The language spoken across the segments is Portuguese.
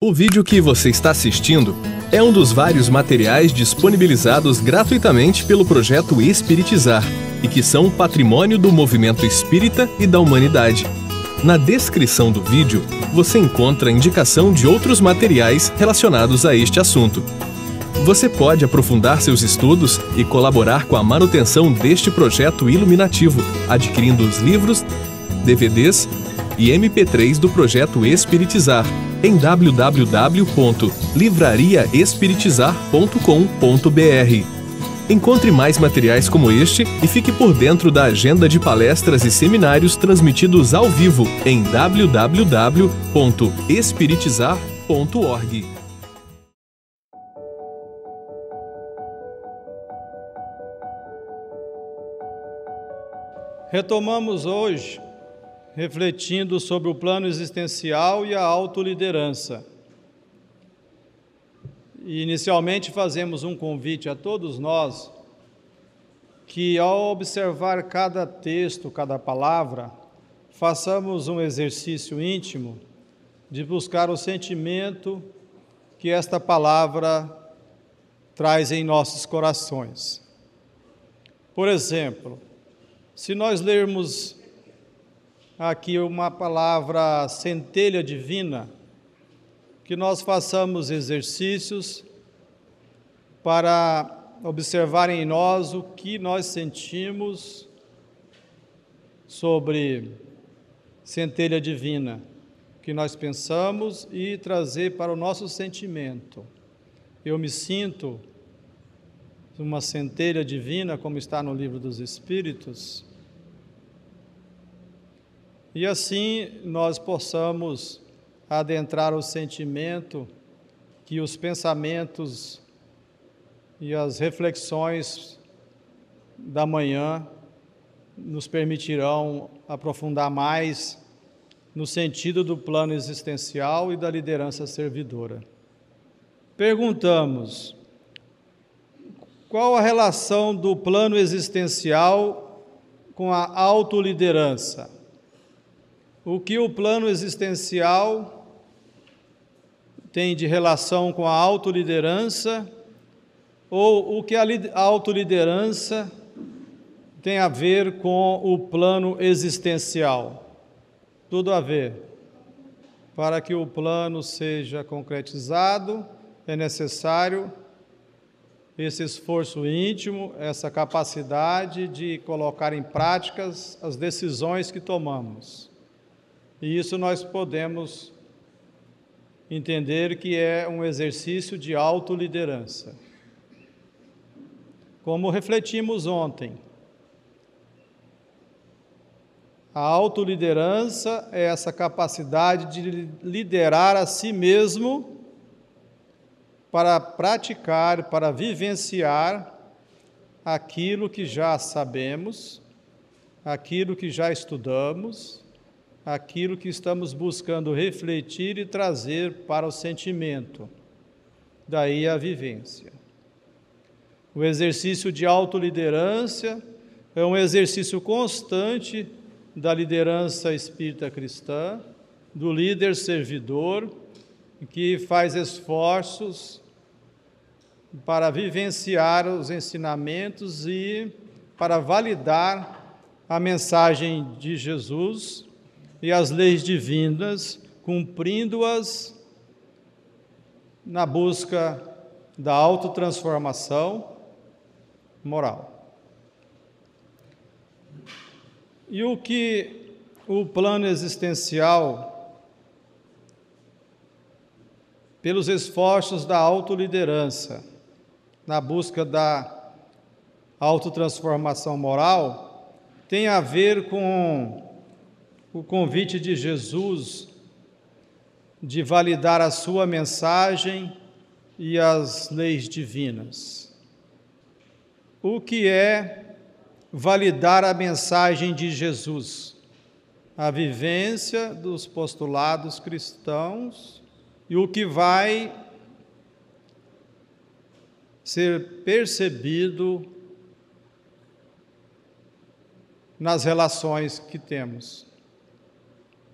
O vídeo que você está assistindo é um dos vários materiais disponibilizados gratuitamente pelo projeto Espiritizar e que são patrimônio do movimento espírita e da humanidade. Na descrição do vídeo, você encontra a indicação de outros materiais relacionados a este assunto. Você pode aprofundar seus estudos e colaborar com a manutenção deste projeto iluminativo, adquirindo os livros, DVDs e MP3 do projeto Espiritizar em www.livrariaespiritizar.com.br. Encontre mais materiais como este e fique por dentro da agenda de palestras e seminários transmitidos ao vivo em www.espiritizar.org. Retomamos hoje refletindo sobre o plano existencial e a autoliderança. E inicialmente fazemos um convite a todos nós que, ao observar cada texto, cada palavra, façamos um exercício íntimo de buscar o sentimento que esta palavra traz em nossos corações. Por exemplo, se nós lermos aqui uma palavra centelha divina, que nós façamos exercícios para observar em nós o que nós sentimos sobre centelha divina, o que nós pensamos e trazer para o nosso sentimento. Eu me sinto uma centelha divina, como está no Livro dos Espíritos, e assim nós possamos adentrar o sentimento que os pensamentos e as reflexões da manhã nos permitirão aprofundar mais no sentido do plano existencial e da liderança servidora. Perguntamos: qual a relação do plano existencial com a autoliderança? O que o plano existencial tem de relação com a autoliderança, ou o que a autoliderança tem a ver com o plano existencial? Tudo a ver. Para que o plano seja concretizado, é necessário esse esforço íntimo, essa capacidade de colocar em práticas as decisões que tomamos. E isso nós podemos entender que é um exercício de autoliderança. Como refletimos ontem, a autoliderança é essa capacidade de liderar a si mesmo para praticar, para vivenciar aquilo que já sabemos, aquilo que já estudamos, aquilo que estamos buscando refletir e trazer para o sentimento, daí a vivência. O exercício de autoliderança é um exercício constante da liderança espírita cristã, do líder servidor, que faz esforços para vivenciar os ensinamentos e para validar a mensagem de Jesus e as leis divinas, cumprindo-as na busca da autotransformação moral. E o que o plano existencial, pelos esforços da autoliderança, na busca da autotransformação moral, tem a ver com o convite de Jesus de validar a sua mensagem e as leis divinas. O que é validar a mensagem de Jesus? A vivência dos postulados cristãos e o que vai ser percebido nas relações que temos,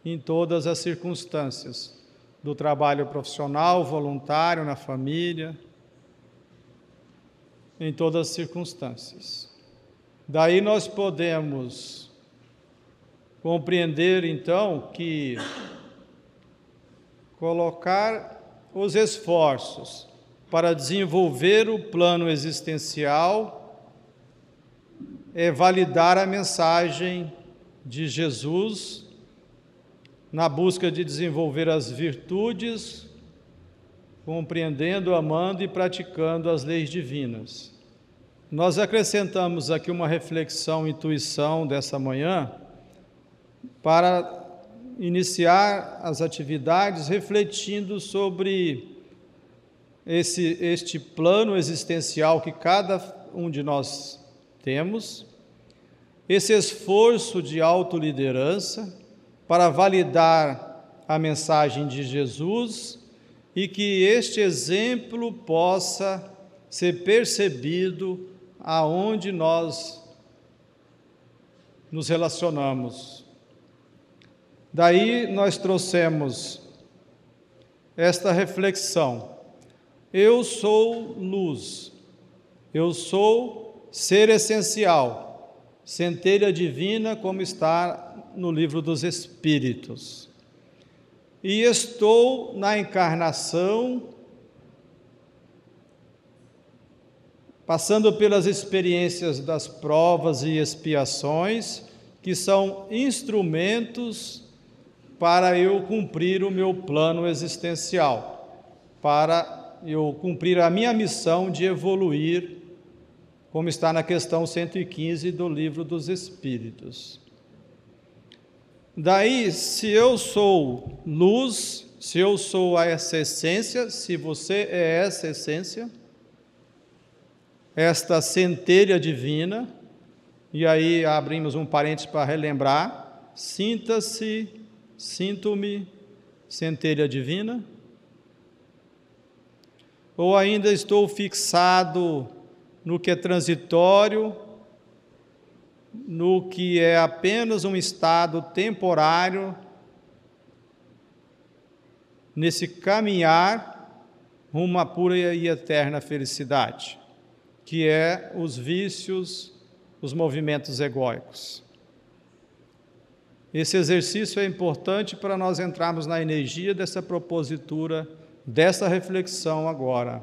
em todas as circunstâncias, do trabalho profissional, voluntário, na família, em todas as circunstâncias. Daí nós podemos compreender, então, que colocar os esforços para desenvolver o plano existencial é validar a mensagem de Jesus na busca de desenvolver as virtudes, compreendendo, amando e praticando as leis divinas. Nós acrescentamos aqui uma reflexão, intuição dessa manhã, para iniciar as atividades refletindo sobre este plano existencial que cada um de nós temos, esse esforço de autoliderança para validar a mensagem de Jesus e que este exemplo possa ser percebido aonde nós nos relacionamos. Daí nós trouxemos esta reflexão. Eu sou luz, eu sou ser essencial, centelha divina, como está no Livro dos Espíritos. E estou na encarnação, passando pelas experiências das provas e expiações, que são instrumentos para eu cumprir o meu plano existencial, para eu cumprir a minha missão de evoluir, como está na questão 115 do Livro dos Espíritos. Daí, se eu sou luz, se eu sou essa essência, se você é essa essência, esta centelha divina, e aí abrimos um parênteses para relembrar, sinta-se, sinto-me, centelha divina, ou ainda estou fixado no que é transitório, no que é apenas um estado temporário, nesse caminhar rumo à pura e eterna felicidade, que é os vícios, os movimentos egóicos. Esse exercício é importante para nós entrarmos na energia dessa propositura, dessa reflexão agora.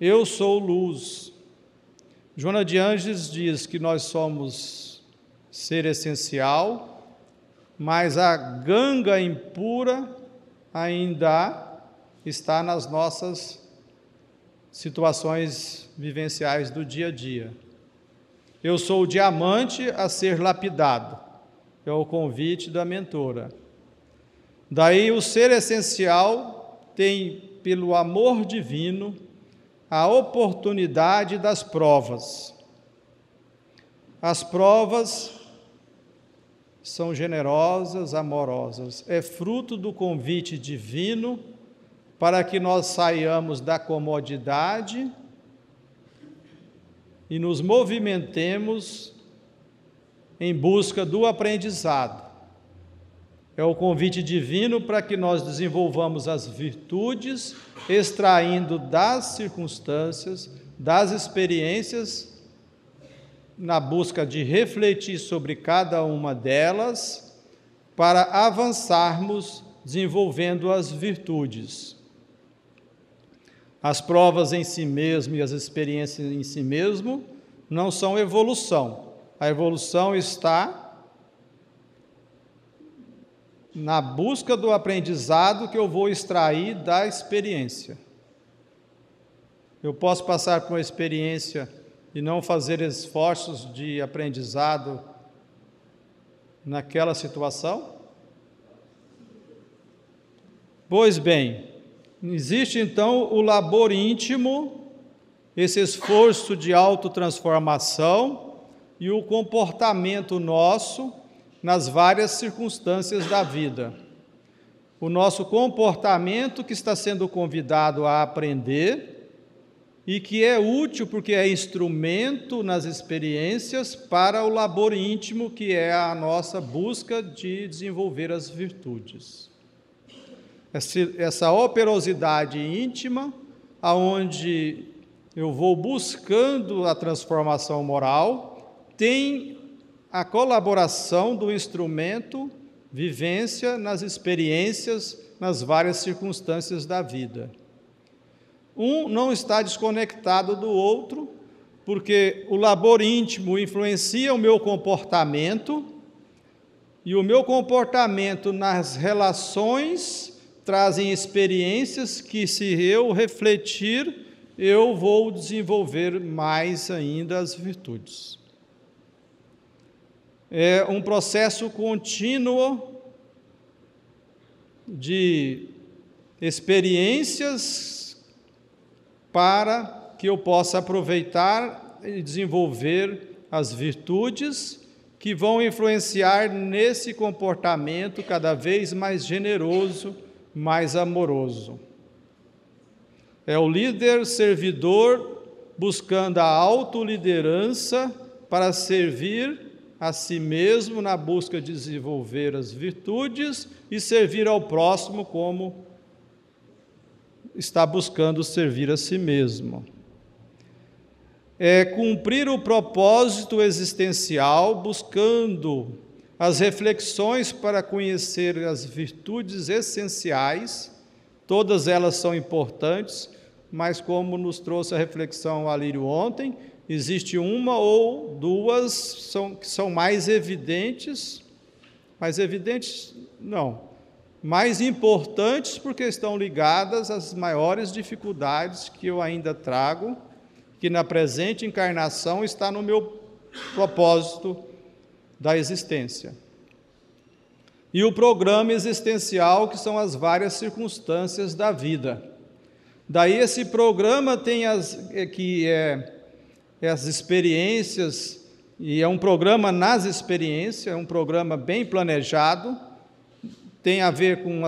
Eu sou luz. Joana de Ângeles diz que nós somos ser essencial, mas a ganga impura ainda está nas nossas situações vivenciais do dia a dia. Eu sou o diamante a ser lapidado, é o convite da mentora. Daí o ser essencial tem, pelo amor divino, a oportunidade das provas. As provas são generosas, amorosas. É fruto do convite divino para que nós saiamos da comodidade e nos movimentemos em busca do aprendizado. É o convite divino para que nós desenvolvamos as virtudes, extraindo das circunstâncias, das experiências, na busca de refletir sobre cada uma delas, para avançarmos desenvolvendo as virtudes. As provas em si mesmo e as experiências em si mesmo não são evolução. A evolução está na busca do aprendizado que eu vou extrair da experiência. Eu posso passar por uma experiência e não fazer esforços de aprendizado naquela situação? Pois bem, existe então o labor íntimo, esse esforço de autotransformação e o comportamento nosso nas várias circunstâncias da vida. O nosso comportamento que está sendo convidado a aprender e que é útil porque é instrumento nas experiências para o labor íntimo, que é a nossa busca de desenvolver as virtudes. essa operosidade íntima, aonde eu vou buscando a transformação moral, tem a colaboração do instrumento vivência nas experiências, nas várias circunstâncias da vida. Um não está desconectado do outro, porque o labor íntimo influencia o meu comportamento, e o meu comportamento nas relações trazem experiências que, se eu refletir, eu vou desenvolver mais ainda as virtudes. É um processo contínuo de experiências para que eu possa aproveitar e desenvolver as virtudes que vão influenciar nesse comportamento cada vez mais generoso, mais amoroso. É o líder servidor buscando a autoliderança para servir a si mesmo na busca de desenvolver as virtudes e servir ao próximo como está buscando servir a si mesmo. É cumprir o propósito existencial, buscando as reflexões para conhecer as virtudes essenciais. Todas elas são importantes, mas como nos trouxe a reflexão Alírio ontem, existe uma ou duas que são mais evidentes, mais importantes, porque estão ligadas às maiores dificuldades que eu ainda trago, que na presente encarnação está no meu propósito da existência. E o programa existencial, que são as várias circunstâncias da vida. Daí esse programa tem as experiências, e é um programa nas experiências, é um programa bem planejado, tem a ver com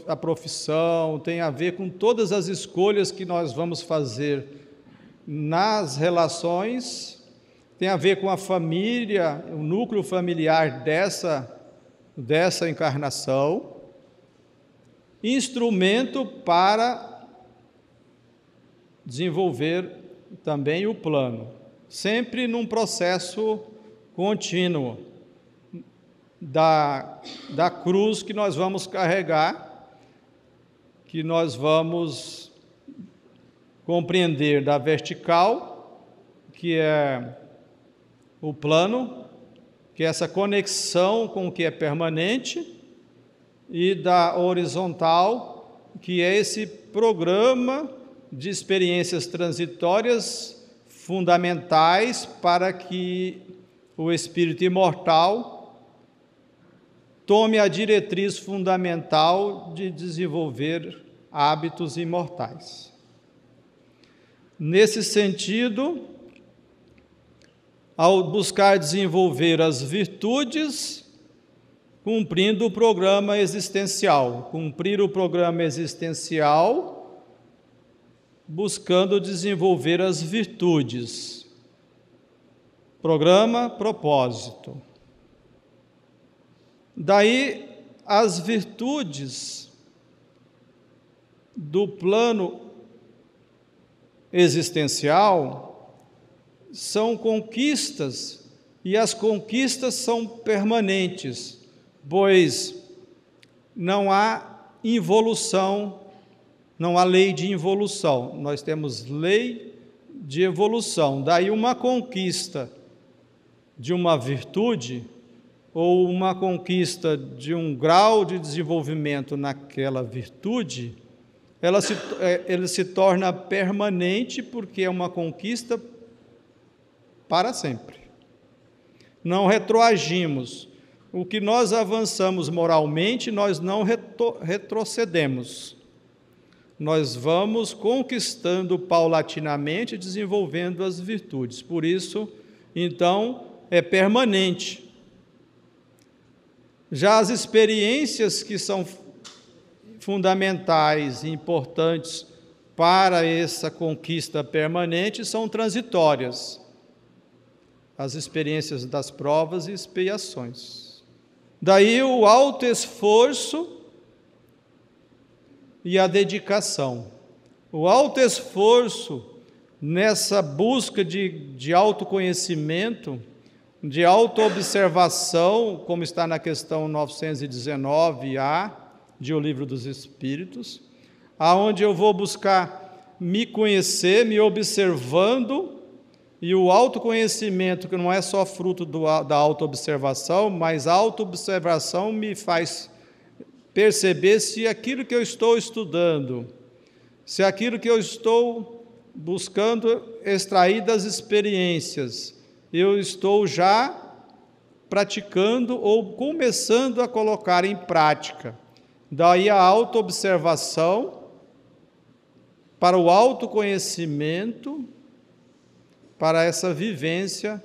a profissão, tem a ver com todas as escolhas que nós vamos fazer nas relações, tem a ver com a família, o núcleo familiar dessa encarnação, instrumento para desenvolver também o plano, sempre num processo contínuo da cruz que nós vamos carregar, que nós vamos compreender da vertical, que é o plano, que é essa conexão com o que é permanente, e da horizontal, que é esse programa de experiências transitórias fundamentais para que o espírito imortal tome a diretriz fundamental de desenvolver hábitos imortais. Nesse sentido, ao buscar desenvolver as virtudes, cumprindo o programa existencial, buscando desenvolver as virtudes. Programa, propósito. Daí, as virtudes do plano existencial são conquistas, e as conquistas são permanentes, pois não há involução, não há lei de involução, nós temos lei de evolução. Daí uma conquista de uma virtude ou uma conquista de um grau de desenvolvimento naquela virtude, ela se torna permanente, porque é uma conquista para sempre. Não retroagimos. O que nós avançamos moralmente, nós não retrocedemos. Nós vamos conquistando paulatinamente, desenvolvendo as virtudes. Por isso, então, é permanente. Já as experiências que são fundamentais e importantes para essa conquista permanente são transitórias. As experiências das provas e expiações. Daí o alto esforço e a dedicação. O alto esforço nessa busca de autoconhecimento, de autoobservação, como está na questão 919A de O Livro dos Espíritos, aonde eu vou buscar me conhecer, me observando, e o autoconhecimento, que não é só fruto da autoobservação, mas a autoobservação me faz perceber se aquilo que eu estou estudando, se aquilo que eu estou buscando extrair das experiências, eu estou já praticando ou começando a colocar em prática. Daí a autoobservação para o autoconhecimento, para essa vivência,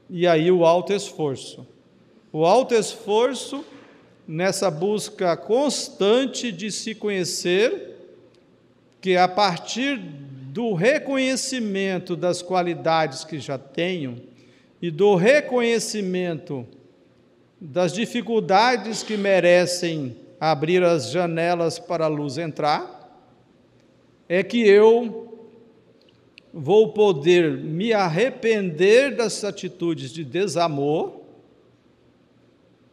e aí o autoesforço. O autoesforço nessa busca constante de se conhecer, que a partir do reconhecimento das qualidades que já tenho e do reconhecimento das dificuldades que merecem abrir as janelas para a luz entrar, é que eu vou poder me arrepender das atitudes de desamor,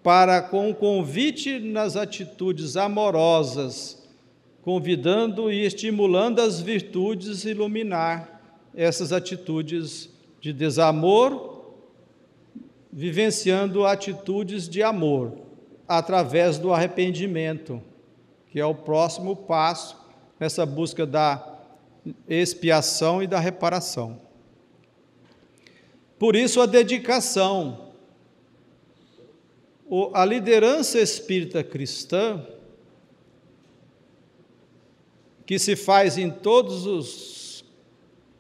para, com o convite nas atitudes amorosas, convidando e estimulando as virtudes, iluminar essas atitudes de desamor, vivenciando atitudes de amor, através do arrependimento, que é o próximo passo nessa busca da expiação e da reparação. Por isso a dedicação. A liderança espírita cristã, que se faz em todos os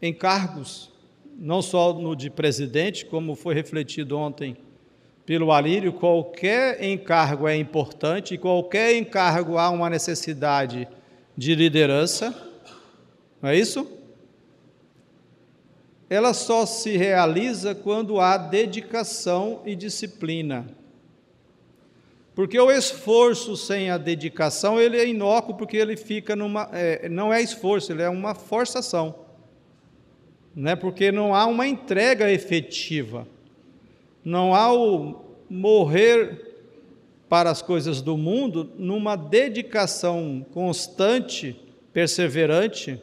encargos, não só no de presidente, como foi refletido ontem pelo Alírio, qualquer encargo é importante, e qualquer encargo há uma necessidade de liderança, não é isso? Ela só se realiza quando há dedicação e disciplina. Porque o esforço sem a dedicação, ele é inócuo, porque ele fica não é esforço, ele é uma forçação. Não é? Porque não há uma entrega efetiva. Não há o morrer para as coisas do mundo numa dedicação constante, perseverante,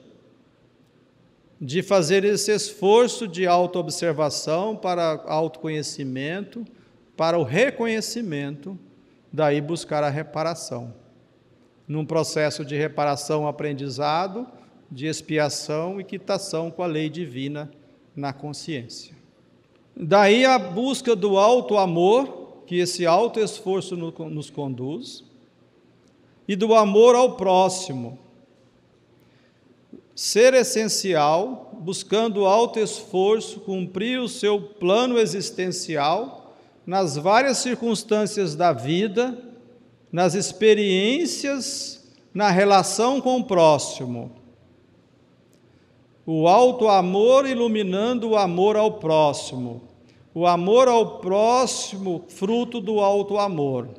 de fazer esse esforço de autoobservação para autoconhecimento, para o reconhecimento, daí buscar a reparação. Num processo de reparação, aprendizado, de expiação e quitação com a lei divina na consciência. Daí a busca do auto-amor, que esse auto-esforço nos conduz, e do amor ao próximo. Ser essencial, buscando o auto-esforço, cumprir o seu plano existencial nas várias circunstâncias da vida, nas experiências, na relação com o próximo. O auto-amor iluminando o amor ao próximo. O amor ao próximo, fruto do auto-amor.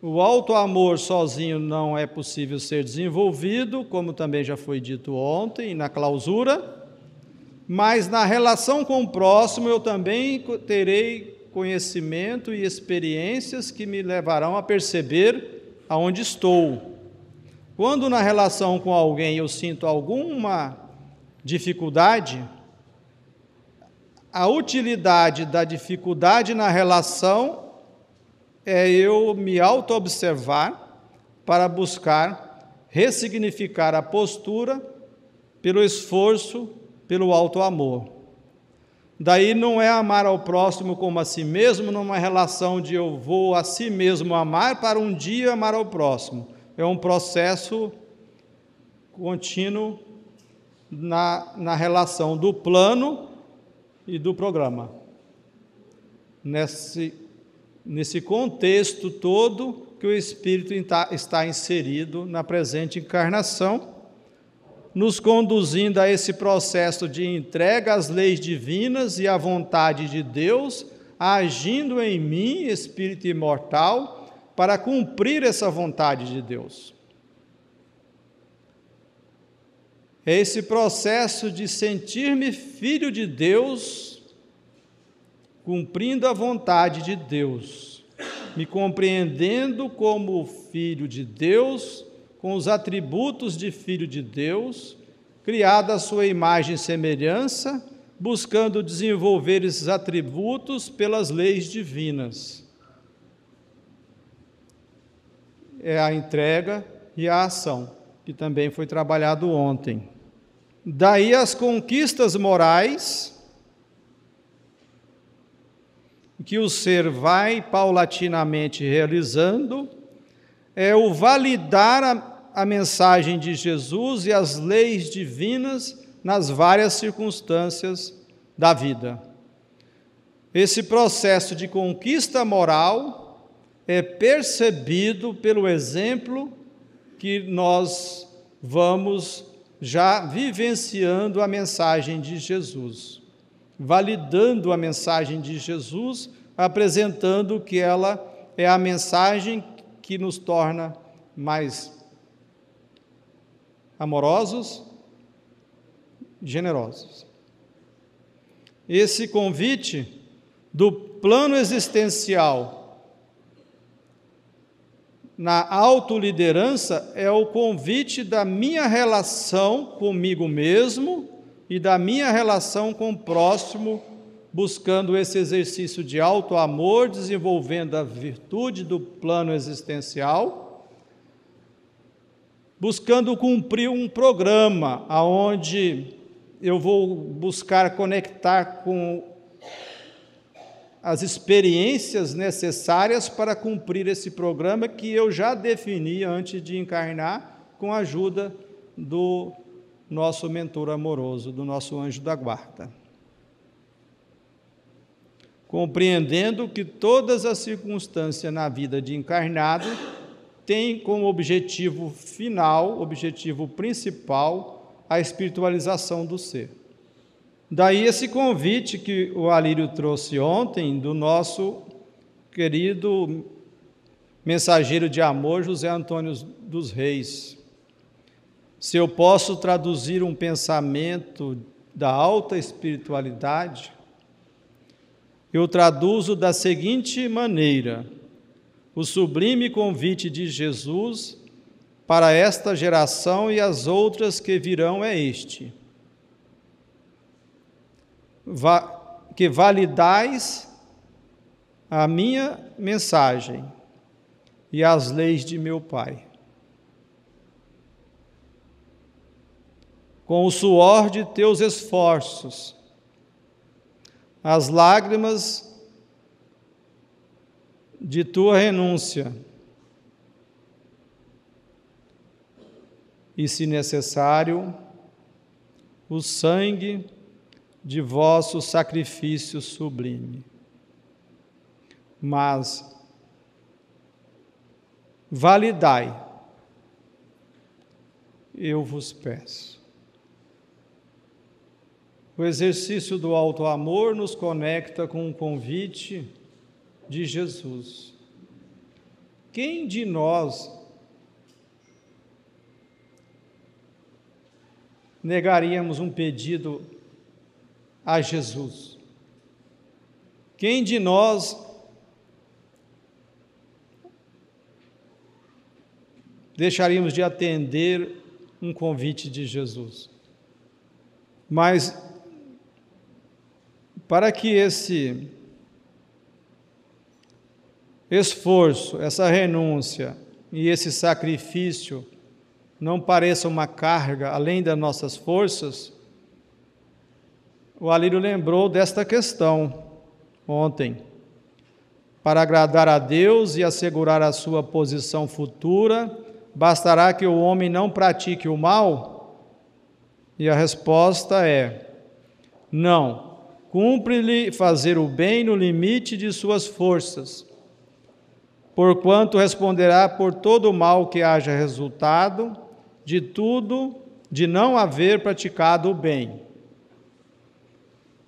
O auto-amor sozinho não é possível ser desenvolvido, como também já foi dito ontem, na clausura, mas na relação com o próximo eu também terei conhecimento e experiências que me levarão a perceber aonde estou. Quando na relação com alguém eu sinto alguma dificuldade, a utilidade da dificuldade na relação é eu me auto-observar para buscar ressignificar a postura pelo esforço, pelo auto-amor. Daí não é amar ao próximo como a si mesmo, numa relação de eu vou a si mesmo amar para um dia amar ao próximo. É um processo contínuo na relação do plano e do programa. Nesse contexto todo que o Espírito está inserido na presente encarnação, nos conduzindo a esse processo de entrega às leis divinas e à vontade de Deus, agindo em mim, espírito imortal, para cumprir essa vontade de Deus. É esse processo de sentir-me filho de Deus, cumprindo a vontade de Deus, me compreendendo como filho de Deus, com os atributos de filho de Deus, criado à sua imagem e semelhança, buscando desenvolver esses atributos pelas leis divinas. É a entrega e a ação, que também foi trabalhado ontem. Daí as conquistas morais que o ser vai paulatinamente realizando, é o validar a mensagem de Jesus e as leis divinas nas várias circunstâncias da vida. Esse processo de conquista moral é percebido pelo exemplo que nós vamos já vivenciando a mensagem de Jesus, validando a mensagem de Jesus, apresentando que ela é a mensagem que nos torna mais amorosos, generosos. Esse convite do plano existencial na autoliderança é o convite da minha relação comigo mesmo e da minha relação com o próximo, buscando esse exercício de auto-amor, desenvolvendo a virtude do plano existencial, buscando cumprir um programa onde eu vou buscar conectar com as experiências necessárias para cumprir esse programa que eu já defini antes de encarnar, com a ajuda do nosso mentor amoroso, do nosso anjo da guarda. Compreendendo que todas as circunstâncias na vida de encarnado têm como objetivo final, objetivo principal, a espiritualização do ser. Daí esse convite que o Alírio trouxe ontem do nosso querido mensageiro de amor, José Antônio dos Reis. Se eu posso traduzir um pensamento da alta espiritualidade, eu traduzo da seguinte maneira: o sublime convite de Jesus para esta geração e as outras que virão é este: que validais a minha mensagem e as leis de meu Pai, com o suor de teus esforços, as lágrimas de tua renúncia, e, se necessário, o sangue de vosso sacrifício sublime. Mas validai, eu vos peço. O exercício do auto-amor nos conecta com o convite de Jesus. Quem de nós negaríamos um pedido a Jesus? Quem de nós deixaríamos de atender um convite de Jesus? Mas, para que esse esforço, essa renúncia e esse sacrifício não pareça uma carga além das nossas forças, o Alírio lembrou desta questão ontem. Para agradar a Deus e assegurar a sua posição futura, bastará que o homem não pratique o mal? E a resposta é: não. Cumpre-lhe fazer o bem no limite de suas forças, porquanto responderá por todo o mal que haja resultado de não haver praticado o bem.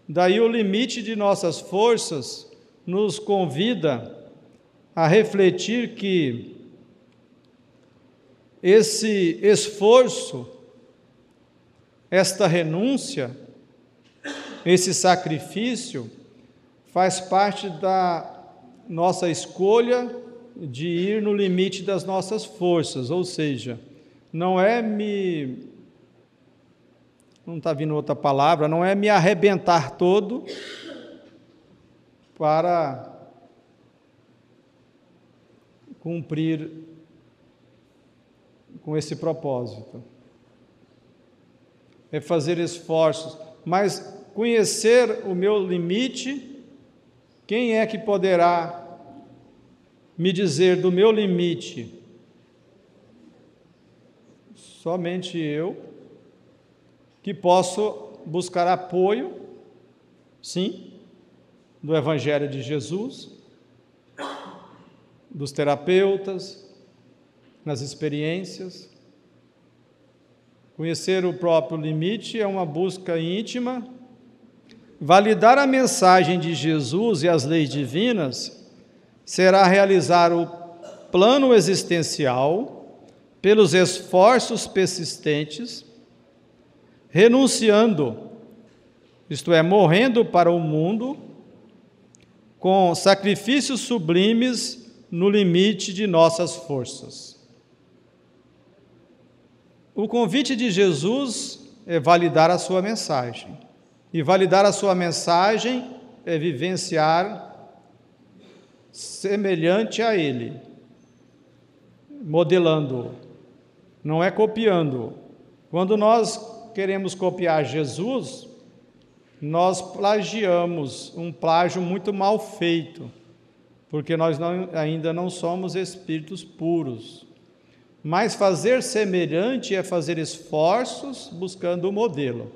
Daí o limite de nossas forças nos convida a refletir que esse esforço esta renúncia, esse sacrifício, faz parte da nossa escolha de ir no limite das nossas forças, ou seja, não está vindo outra palavra, não é me arrebentar todo para cumprir com esse propósito. É fazer esforços, mas conhecer o meu limite. Quem é que poderá me dizer do meu limite? Somente eu, que posso buscar apoio, sim, do Evangelho de Jesus, dos terapeutas, nas experiências. Conhecer o próprio limite é uma busca íntima. Validar a mensagem de Jesus e as leis divinas será realizar o plano existencial pelos esforços persistentes, renunciando, isto é, morrendo para o mundo, com sacrifícios sublimes no limite de nossas forças. O convite de Jesus é validar a sua mensagem. E validar a sua mensagem é vivenciar semelhante a Ele, modelando-o, não é copiando-o. Quando nós queremos copiar Jesus, nós plagiamos, um plágio muito mal feito, porque nós ainda não somos espíritos puros. Mas fazer semelhante é fazer esforços buscando o modelo.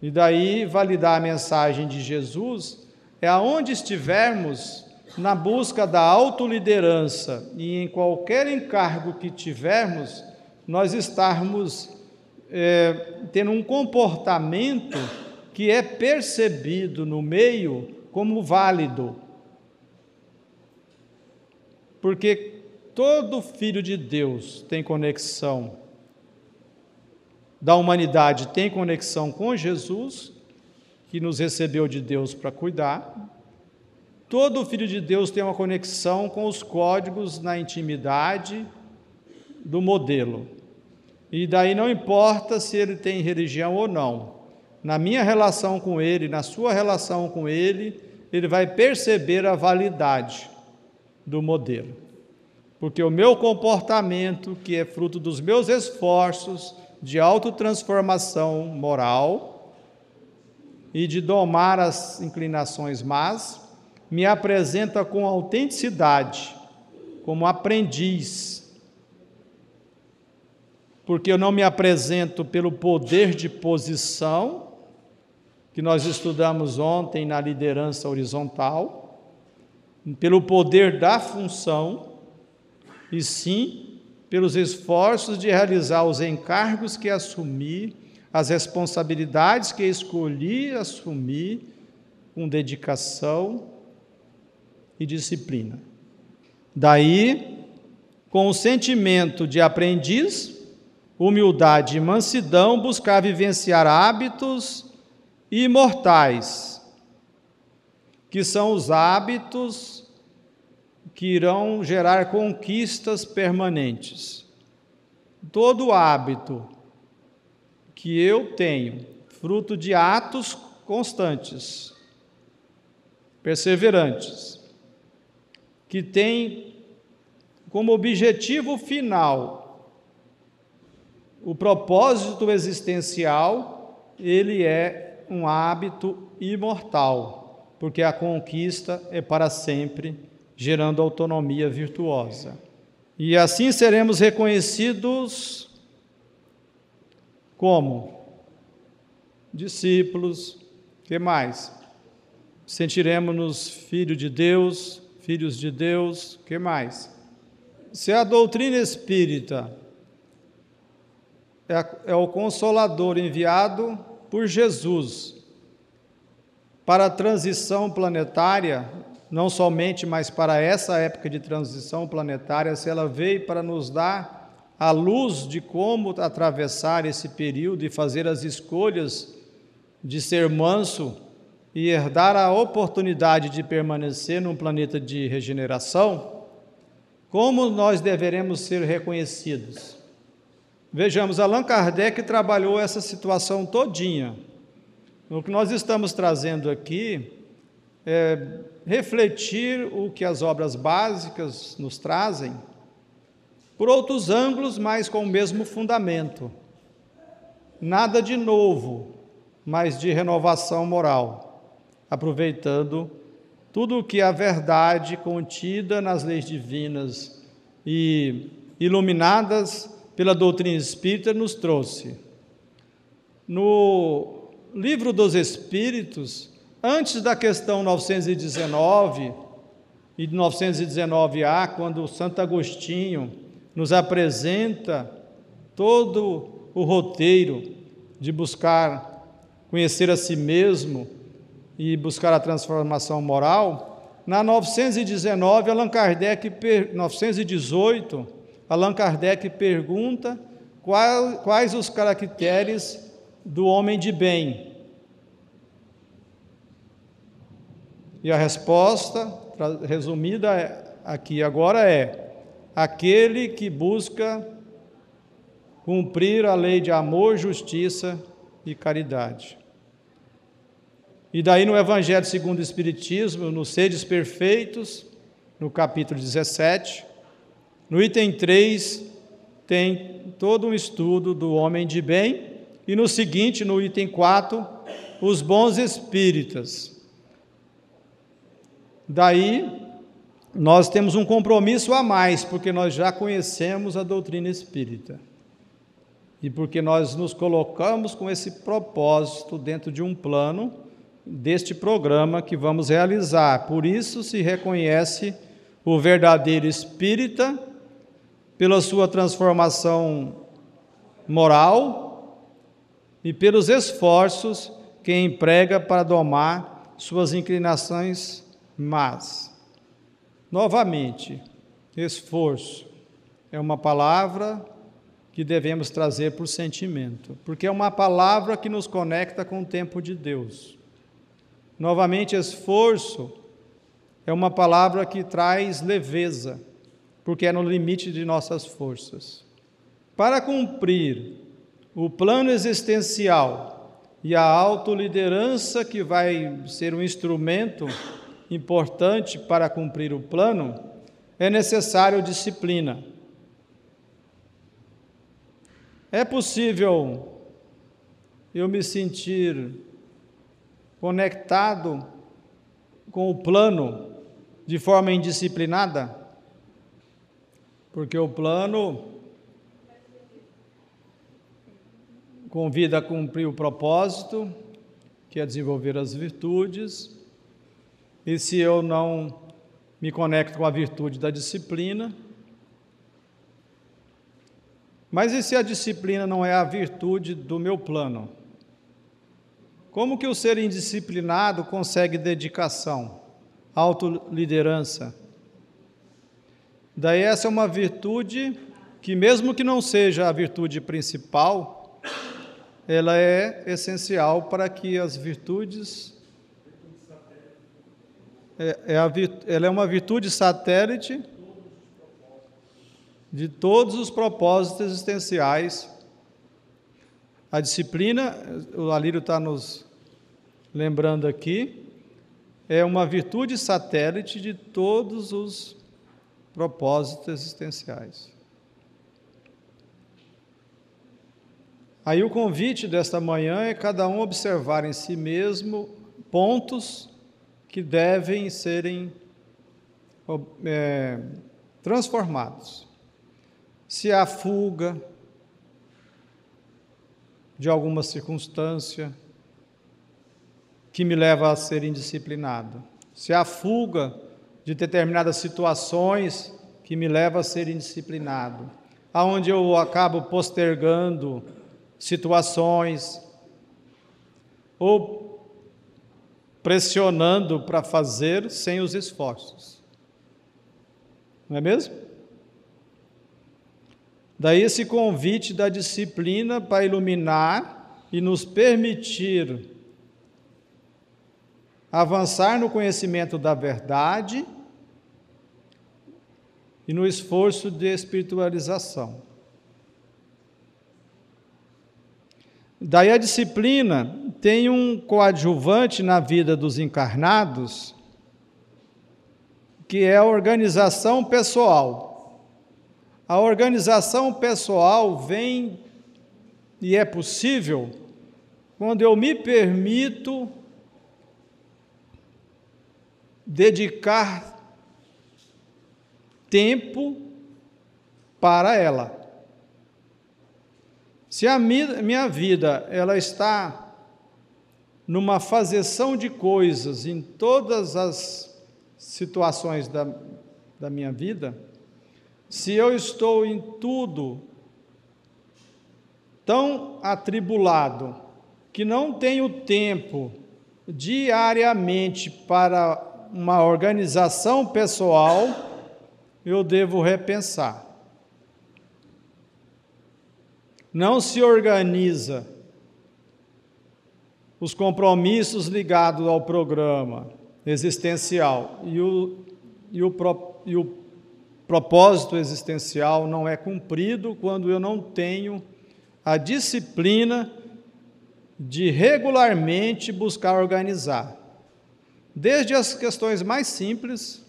E daí validar a mensagem de Jesus é aonde estivermos na busca da autoliderança e em qualquer encargo que tivermos, nós estarmos tendo um comportamento que é percebido no meio como válido. Porque todo filho de Deus tem conexão, da humanidade tem conexão com Jesus, que nos recebeu de Deus para cuidar. Todo filho de Deus tem uma conexão com os códigos na intimidade do modelo. E daí não importa se ele tem religião ou não. Na minha relação com ele, na sua relação com ele, ele vai perceber a validade do modelo. Porque o meu comportamento, que é fruto dos meus esforços de autotransformação moral e de domar as inclinações más, me apresenta com autenticidade, como aprendiz, porque eu não me apresento pelo poder de posição, que nós estudamos ontem na liderança horizontal, pelo poder da função, e sim pelos esforços de realizar os encargos que assumi, as responsabilidades que escolhi assumir com dedicação e disciplina. Daí, com o sentimento de aprendiz, humildade e mansidão, buscar vivenciar hábitos imortais, que são os hábitos que irão gerar conquistas permanentes. Todo hábito que eu tenho, fruto de atos constantes, perseverantes, que tem como objetivo final o propósito existencial, ele é um hábito imortal, porque a conquista é para sempre, gerando autonomia virtuosa. E assim seremos reconhecidos como discípulos. Que mais? Sentiremos-nos filhos de Deus. Que mais? Se a doutrina espírita é o Consolador enviado por Jesus para a transição planetária, não somente, mas para essa época de transição planetária, se ela veio para nos dar à luz de como atravessar esse período e fazer as escolhas de ser manso e herdar a oportunidade de permanecer num planeta de regeneração, como nós deveremos ser reconhecidos? Vejamos, Allan Kardec trabalhou essa situação todinha. O que nós estamos trazendo aqui é refletir o que as obras básicas nos trazem, por outros ângulos, mas com o mesmo fundamento. Nada de novo, mas de renovação moral, aproveitando tudo o que a verdade contida nas leis divinas e iluminadas pela doutrina espírita nos trouxe. No Livro dos Espíritos, antes da questão 919 e 919A, quando Santo Agostinho nos apresenta todo o roteiro de buscar conhecer a si mesmo e buscar a transformação moral, na 919, 918, Allan Kardec pergunta quais os caracteres do homem de bem. E a resposta, resumida aqui agora, é: aquele que busca cumprir a lei de amor, justiça e caridade. E daí no Evangelho segundo o Espiritismo, no Sedes Perfeitos, no capítulo 17, no item 3, tem todo um estudo do homem de bem, e no seguinte, no item 4, os bons espíritas. Daí, nós temos um compromisso a mais, porque nós já conhecemos a doutrina espírita. E porque nós nos colocamos com esse propósito dentro de um plano deste programa que vamos realizar. Por isso se reconhece o verdadeiro espírita pela sua transformação moral e pelos esforços que emprega para domar suas inclinações más. Novamente, esforço é uma palavra que devemos trazer por sentimento, porque é uma palavra que nos conecta com o tempo de Deus. Novamente, esforço é uma palavra que traz leveza, porque é no limite de nossas forças. Para cumprir o plano existencial e a autoliderança, que vai ser um instrumento importante para cumprir o plano, é necessário disciplina. É possível eu me sentir conectado com o plano de forma indisciplinada? Porque o plano convida a cumprir o propósito, que é desenvolver as virtudes, e se eu não me conecto com a virtude da disciplina, mas e se a disciplina não é a virtude do meu plano? Como que o ser indisciplinado consegue dedicação, autoliderança? Daí essa é uma virtude que, mesmo que não seja a virtude principal, ela é essencial para que as virtudes... ela é uma virtude satélite de todos os propósitos existenciais. A disciplina, o Alírio está nos lembrando aqui, é uma virtude satélite de todos os propósitos existenciais. Aí o convite desta manhã é cada um observar em si mesmo pontos que devem serem transformados. Se há fuga de alguma circunstância que me leva a ser indisciplinado, se há fuga de determinadas situações que me leva a ser indisciplinado, aonde eu acabo postergando situações ou pressionando para fazer sem os esforços. Não é mesmo? Daí esse convite da disciplina para iluminar e nos permitir avançar no conhecimento da verdade e no esforço de espiritualização. Daí a disciplina tem um coadjuvante na vida dos encarnados, que é a organização pessoal. A organização pessoal vem e é possível quando eu me permito dedicar tempo para ela. Se a minha vida ela está numa fazeção de coisas em todas as situações da minha vida, se eu estou em tudo tão atribulado que não tenho tempo diariamente para uma organização pessoal, eu devo repensar. Não se organiza os compromissos ligados ao programa existencial e o propósito existencial não é cumprido quando eu não tenho a disciplina de regularmente buscar organizar. Desde as questões mais simples,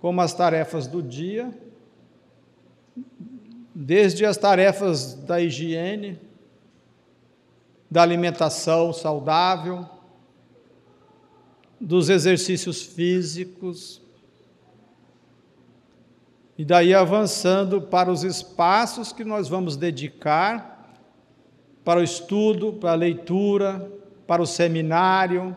como as tarefas do dia, desde as tarefas da higiene, da alimentação saudável, dos exercícios físicos, e daí avançando para os espaços que nós vamos dedicar para o estudo, para a leitura, para o seminário.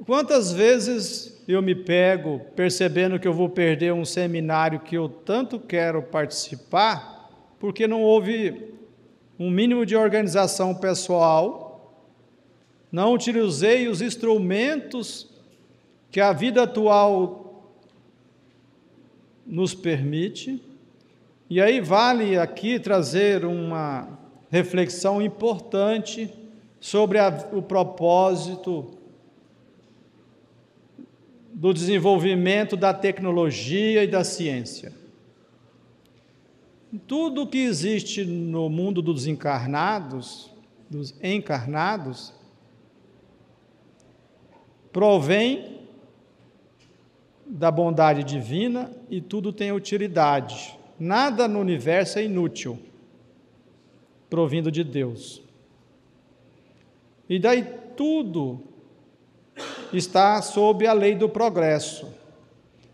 Quantas vezes eu me pego percebendo que eu vou perder um seminário que eu tanto quero participar, porque não houve um mínimo de organização pessoal, não utilizei os instrumentos que a vida atual nos permite. E aí vale aqui trazer uma reflexão importante sobre o propósito do desenvolvimento da tecnologia e da ciência. Tudo que existe no mundo dos encarnados, provém da bondade divina e tudo tem utilidade. Nada no universo é inútil, provindo de Deus. E daí tudo está sob a lei do progresso.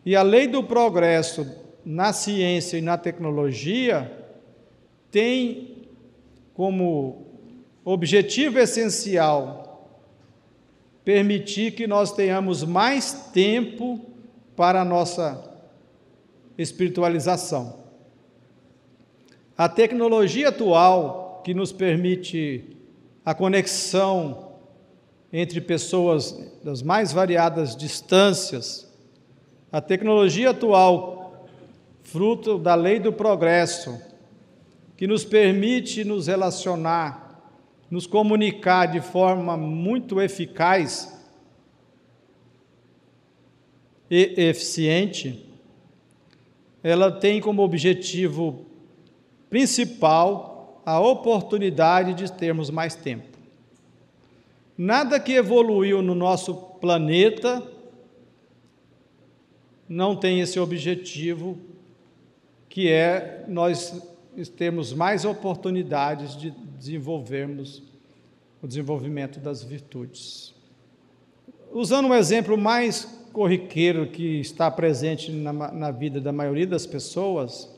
E a lei do progresso na ciência e na tecnologia tem como objetivo essencial permitir que nós tenhamos mais tempo para a nossa espiritualização. A tecnologia atual, que nos permite a conexão entre pessoas das mais variadas distâncias, a tecnologia atual, fruto da lei do progresso, que nos permite nos relacionar, nos comunicar de forma muito eficaz e eficiente, ela tem como objetivo principal a oportunidade de termos mais tempo. Nada que evoluiu no nosso planeta não tem esse objetivo, que é nós termos mais oportunidades de desenvolvermos o desenvolvimento das virtudes. Usando um exemplo mais corriqueiro que está presente na vida da maioria das pessoas,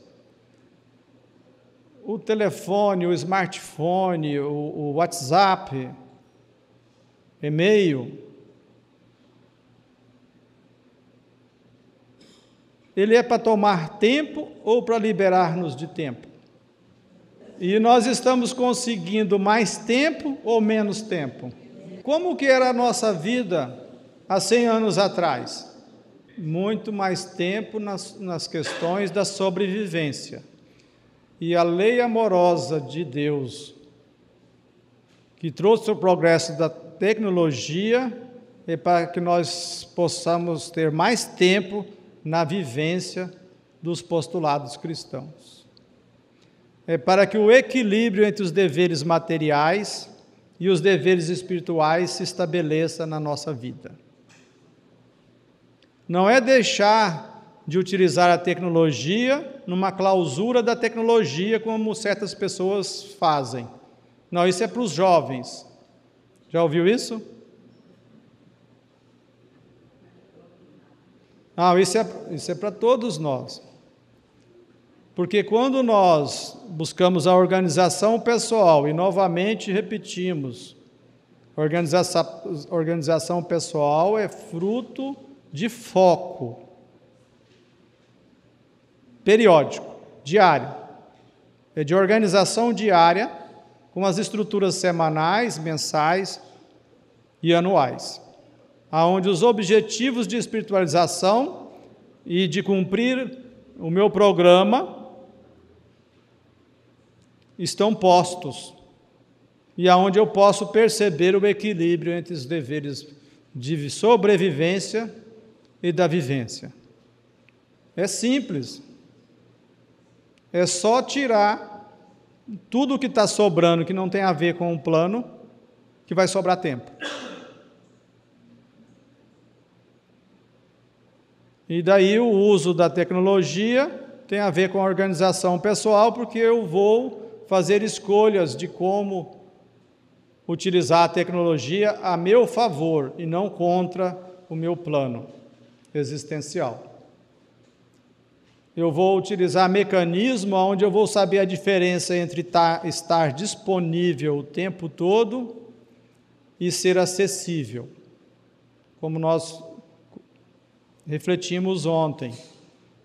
o telefone, o smartphone, o WhatsApp, e-mail, ele é para tomar tempo ou para liberar-nos de tempo? E nós estamos conseguindo mais tempo ou menos tempo? Como que era a nossa vida há 100 anos atrás? muito mais tempo nas questões da sobrevivência. E a lei amorosa de Deus, que trouxe o progresso da tecnologia, é para que nós possamos ter mais tempo na vivência dos postulados cristãos. É para que o equilíbrio entre os deveres materiais e os deveres espirituais se estabeleça na nossa vida. Não é deixar de utilizar a tecnologia numa clausura da tecnologia, como certas pessoas fazem. Não, isso é para os jovens. Já ouviu isso? Não, isso é para todos nós. Porque quando nós buscamos a organização pessoal, e novamente repetimos, organização pessoal é fruto de foco periódico, diário. É de organização diária, com as estruturas semanais, mensais e anuais, aonde os objetivos de espiritualização e de cumprir o meu programa estão postos, e aonde eu posso perceber o equilíbrio entre os deveres de sobrevivência e da vivência. É simples. É só tirar tudo o que está sobrando, que não tem a ver com o plano, que vai sobrar tempo. E daí o uso da tecnologia tem a ver com a organização pessoal, porque eu vou fazer escolhas de como utilizar a tecnologia a meu favor e não contra o meu plano existencial. Eu vou utilizar mecanismo onde eu vou saber a diferença entre estar disponível o tempo todo e ser acessível. Como nós refletimos ontem,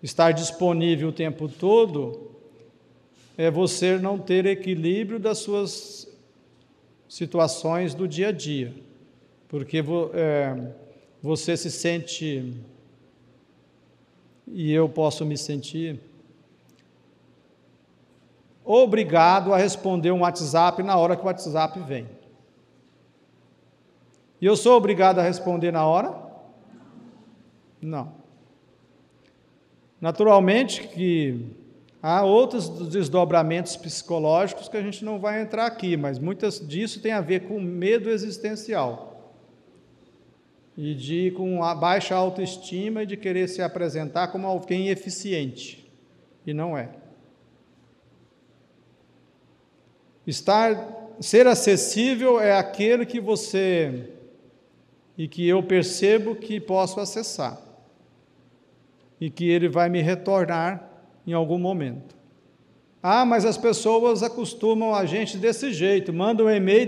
estar disponível o tempo todo é você não ter equilíbrio das suas situações do dia a dia, porque você se sente, e eu posso me sentir, obrigado a responder um WhatsApp na hora que o WhatsApp vem. E eu sou obrigado a responder na hora? Não. Naturalmente que há outros desdobramentos psicológicos que a gente não vai entrar aqui, mas muitas disso tem a ver com medo existencial e com a baixa autoestima e de querer se apresentar como alguém eficiente, e não é. Ser acessível é aquele que você e que eu percebo que posso acessar e que ele vai me retornar em algum momento. Mas as pessoas acostumam a gente desse jeito, mandam um e-mail,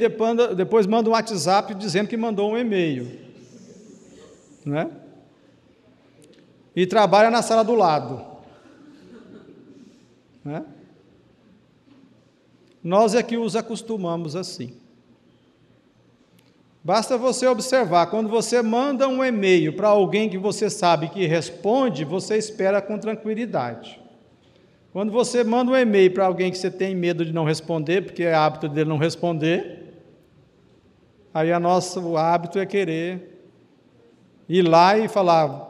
depois mandam um WhatsApp dizendo que mandou um e-mail, né? E trabalha na sala do lado, né? Nós é que os acostumamos assim. Basta você observar, quando você manda um e-mail para alguém que você sabe que responde, você espera com tranquilidade. Quando você manda um e-mail para alguém que você tem medo de não responder, porque é hábito dele não responder, aí o hábito é querer ir lá e falar,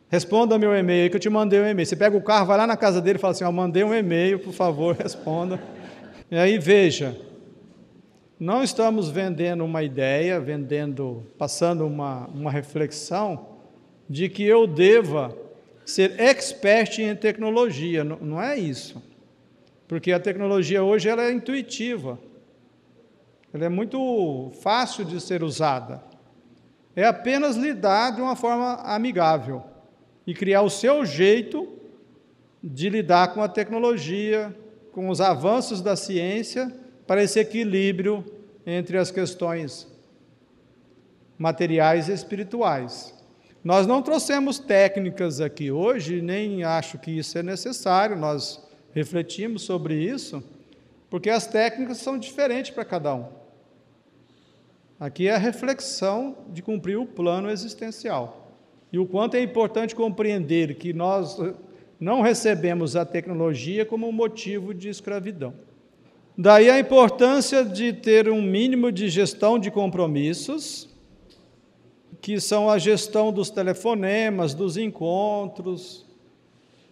responda meu e-mail, que eu te mandei um e-mail. Você pega o carro, vai lá na casa dele e fala assim, mandei um e-mail, por favor, responda. E aí, veja, não estamos vendendo uma ideia, passando uma reflexão de que eu deva ser expert em tecnologia, não é isso. Porque a tecnologia hoje ela é intuitiva, ela é muito fácil de ser usada. É apenas lidar de uma forma amigável e criar o seu jeito de lidar com a tecnologia, com os avanços da ciência, para esse equilíbrio entre as questões materiais e espirituais. Nós não trouxemos técnicas aqui hoje, nem acho que isso é necessário, nós refletimos sobre isso, porque as técnicas são diferentes para cada um. Aqui é a reflexão de cumprir o plano existencial. e o quanto é importante compreender que nós não recebemos a tecnologia como um motivo de escravidão. Daí a importância de ter um mínimo de gestão de compromissos, que são a gestão dos telefonemas, dos encontros,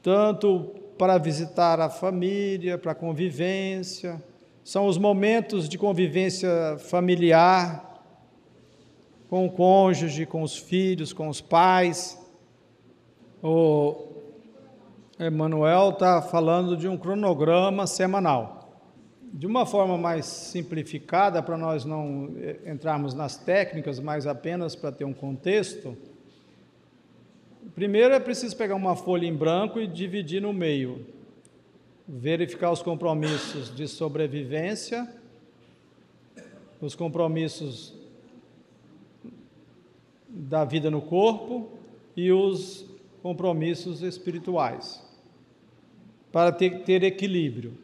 tanto para visitar a família, para convivência, são os momentos de convivência familiar, com o cônjuge, com os filhos, com os pais. O Emanuel está falando de um cronograma semanal. De uma forma mais simplificada, para nós não entrarmos nas técnicas, mas apenas para ter um contexto, primeiro é preciso pegar uma folha em branco e dividir no meio, verificar os compromissos de sobrevivência, os compromissos da vida no corpo e os compromissos espirituais, para ter equilíbrio.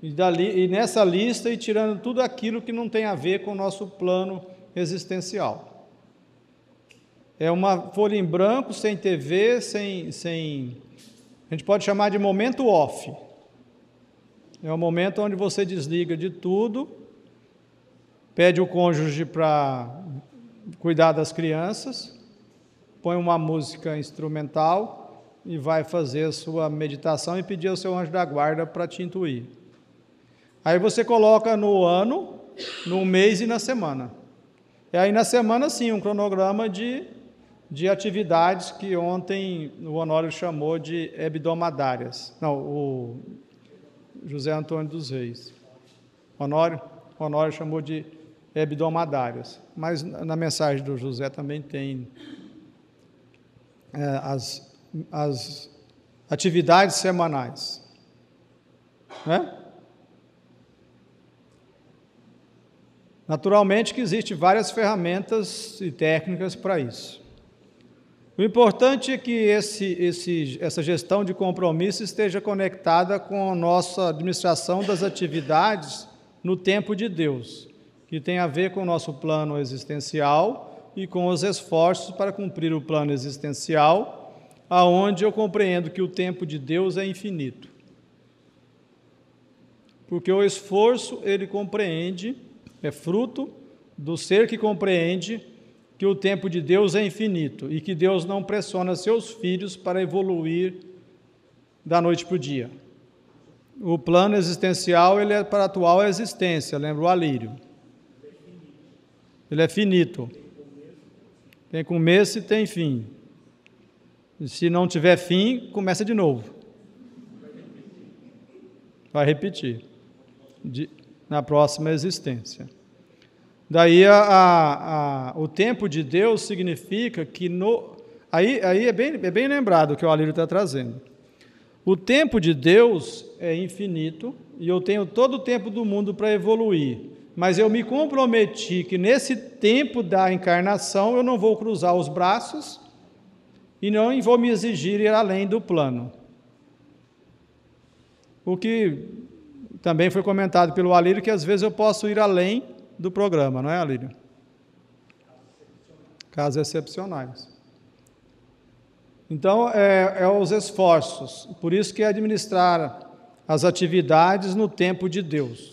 E nessa lista, ir tirando tudo aquilo que não tem a ver com o nosso plano existencial. É uma folha em branco, sem TV, a gente pode chamar de momento off. É o momento onde você desliga de tudo, pede o cônjuge para cuidar das crianças, põe uma música instrumental e vai fazer a sua meditação e pedir ao seu anjo da guarda para te intuir. Aí você coloca no ano, no mês e na semana. E aí na semana, sim, um cronograma de atividades que ontem o Honório chamou de hebdomadárias. Não, o José Antônio dos Reis. Honório chamou de hebdomadárias. Mas na mensagem do José também tem as atividades semanais. Né? Naturalmente que existem várias ferramentas e técnicas para isso. O importante é que essa gestão de compromisso esteja conectada com a nossa administração das atividades no tempo de Deus, que tem a ver com o nosso plano existencial e com os esforços para cumprir o plano existencial, aonde eu compreendo que o tempo de Deus é infinito. Porque o esforço, ele compreende, é fruto do ser que compreende que o tempo de Deus é infinito e que Deus não pressiona seus filhos para evoluir da noite para o dia. O plano existencial, ele é para a atual existência, lembra o Alírio? Ele é finito. Tem começo e tem fim. E se não tiver fim, começa de novo. Vai repetir. Na próxima existência. Daí o tempo de Deus significa que aí é bem lembrado o que o Alírio está trazendo. O tempo de Deus é infinito e eu tenho todo o tempo do mundo para evoluir, mas eu me comprometi que nesse tempo da encarnação eu não vou cruzar os braços e não vou me exigir ir além do plano. O que também foi comentado pelo Alírio, que às vezes eu posso ir além do programa, não é, Alírio? Casos excepcionais. Então, é os esforços. Por isso que é administrar as atividades no tempo de Deus.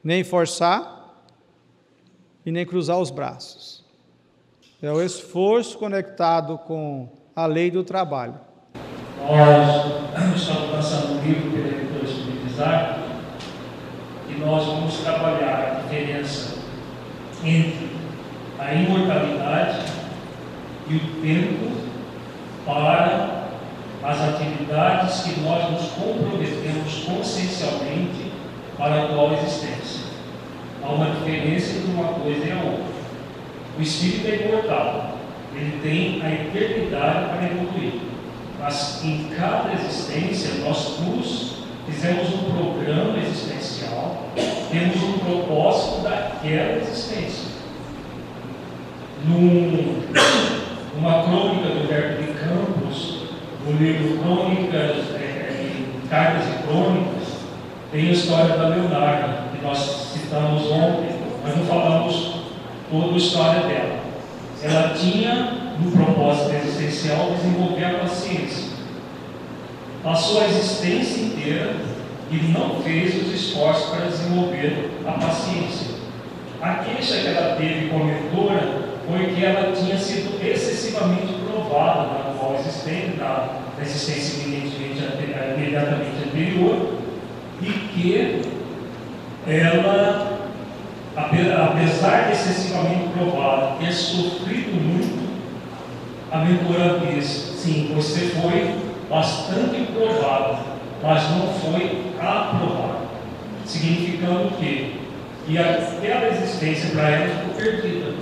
Nem forçar e nem cruzar os braços. É o esforço conectado com a lei do trabalho. Nós estamos lançando um livro pela editora Espiritizar e nós vamos trabalhar a diferença entre a imortalidade e o tempo para as atividades que nós nos comprometemos consciencialmente para a atual existência. Há uma diferença entre uma coisa e a outra. O espírito é imortal, ele tem a eternidade para evoluir. Mas em cada existência nós fizemos um programa existencial, temos um propósito daquela existência. Numa crônica do Humberto de Campos, no livro Cartas e Crônicas, tem a história da Leonarda, que nós citamos ontem, mas não falamos toda a história dela. ela tinha no propósito existencial desenvolver a paciência. Passou a existência inteira e não fez os esforços para desenvolver a paciência. A queixa que ela teve com a mentora foi que ela tinha sido excessivamente provada na atual existência, na existência imediatamente anterior, e que ela, apesar de excessivamente provada, ter sofrido muito, a mentora diz: sim, você foi bastante provada, mas não foi aprovada. Significando que aquela existência para ela ficou perdida,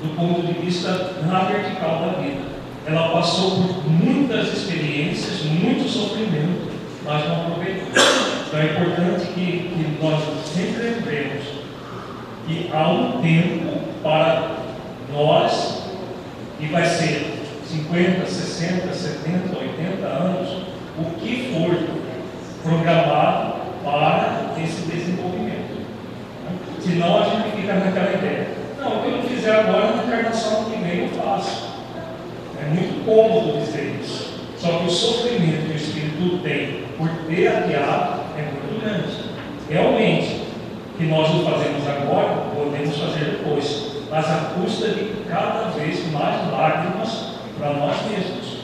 do ponto de vista na vertical da vida. Ela passou por muitas experiências, muito sofrimento, mas não aproveitou. Então é importante que nós sempre lembremos que há um tempo para nós, e vai ser 50, 60, 70, 80 anos, o que for programado para esse desenvolvimento. Senão a gente fica naquela ideia: não, o que eu não fizer agora, na encarnação que vem eu faço. É muito cômodo dizer isso. Só que o sofrimento que o espírito tem por ter adiado é muito grande. Realmente, o que nós não fazemos agora, podemos fazer depois, mas à custa de cada vez mais lágrimas para nós mesmos.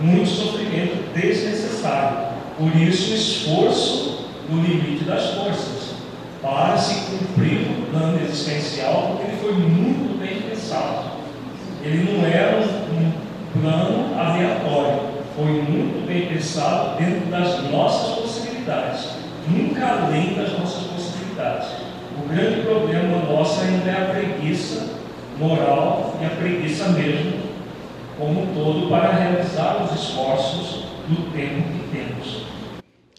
Muito sofrimento desnecessário. Por isso, o esforço no limite das forças, para se cumprir o plano existencial, porque ele foi muito bem pensado. Ele não era um plano aleatório, foi muito bem pensado dentro das nossas possibilidades, nunca além das nossas possibilidades. O grande problema nosso ainda é a preguiça moral e a preguiça mesmo, como um todo, para realizar os esforços do tempo que temos.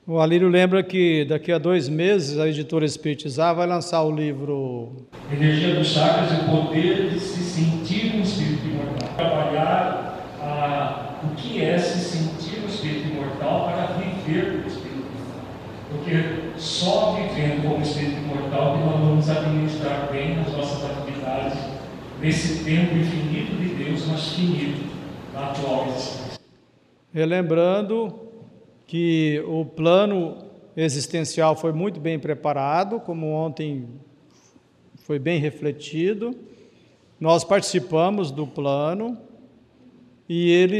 O Alírio lembra que daqui a 2 meses a editora Espiritizar vai lançar o livro Energia dos Chakras e o Poder de se Sentir um Espírito Imortal. Trabalhar o que é se sentir um Espírito Imortal para viver o Espírito Imortal. Porque só vivendo como Espírito Imortal que nós vamos administrar bem as nossas atividades nesse tempo infinito de Deus, mas finito na atual existência. Relembrando que o plano existencial foi muito bem preparado, como ontem foi bem refletido. Nós participamos do plano e ele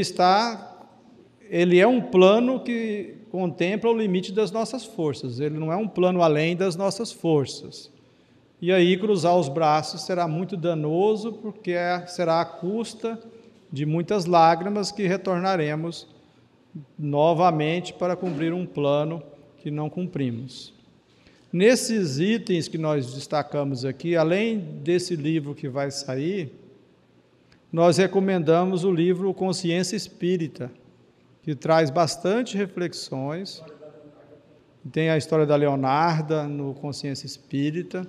é um plano que contempla o limite das nossas forças. Ele não é um plano além das nossas forças. E aí cruzar os braços será muito danoso, porque será à custa de muitas lágrimas que retornaremos novamente para cumprir um plano que não cumprimos. Nesses itens que nós destacamos aqui, além desse livro que vai sair, nós recomendamos o livro Consciência Espírita, que traz bastante reflexões. Tem a história da Leonarda no Consciência Espírita.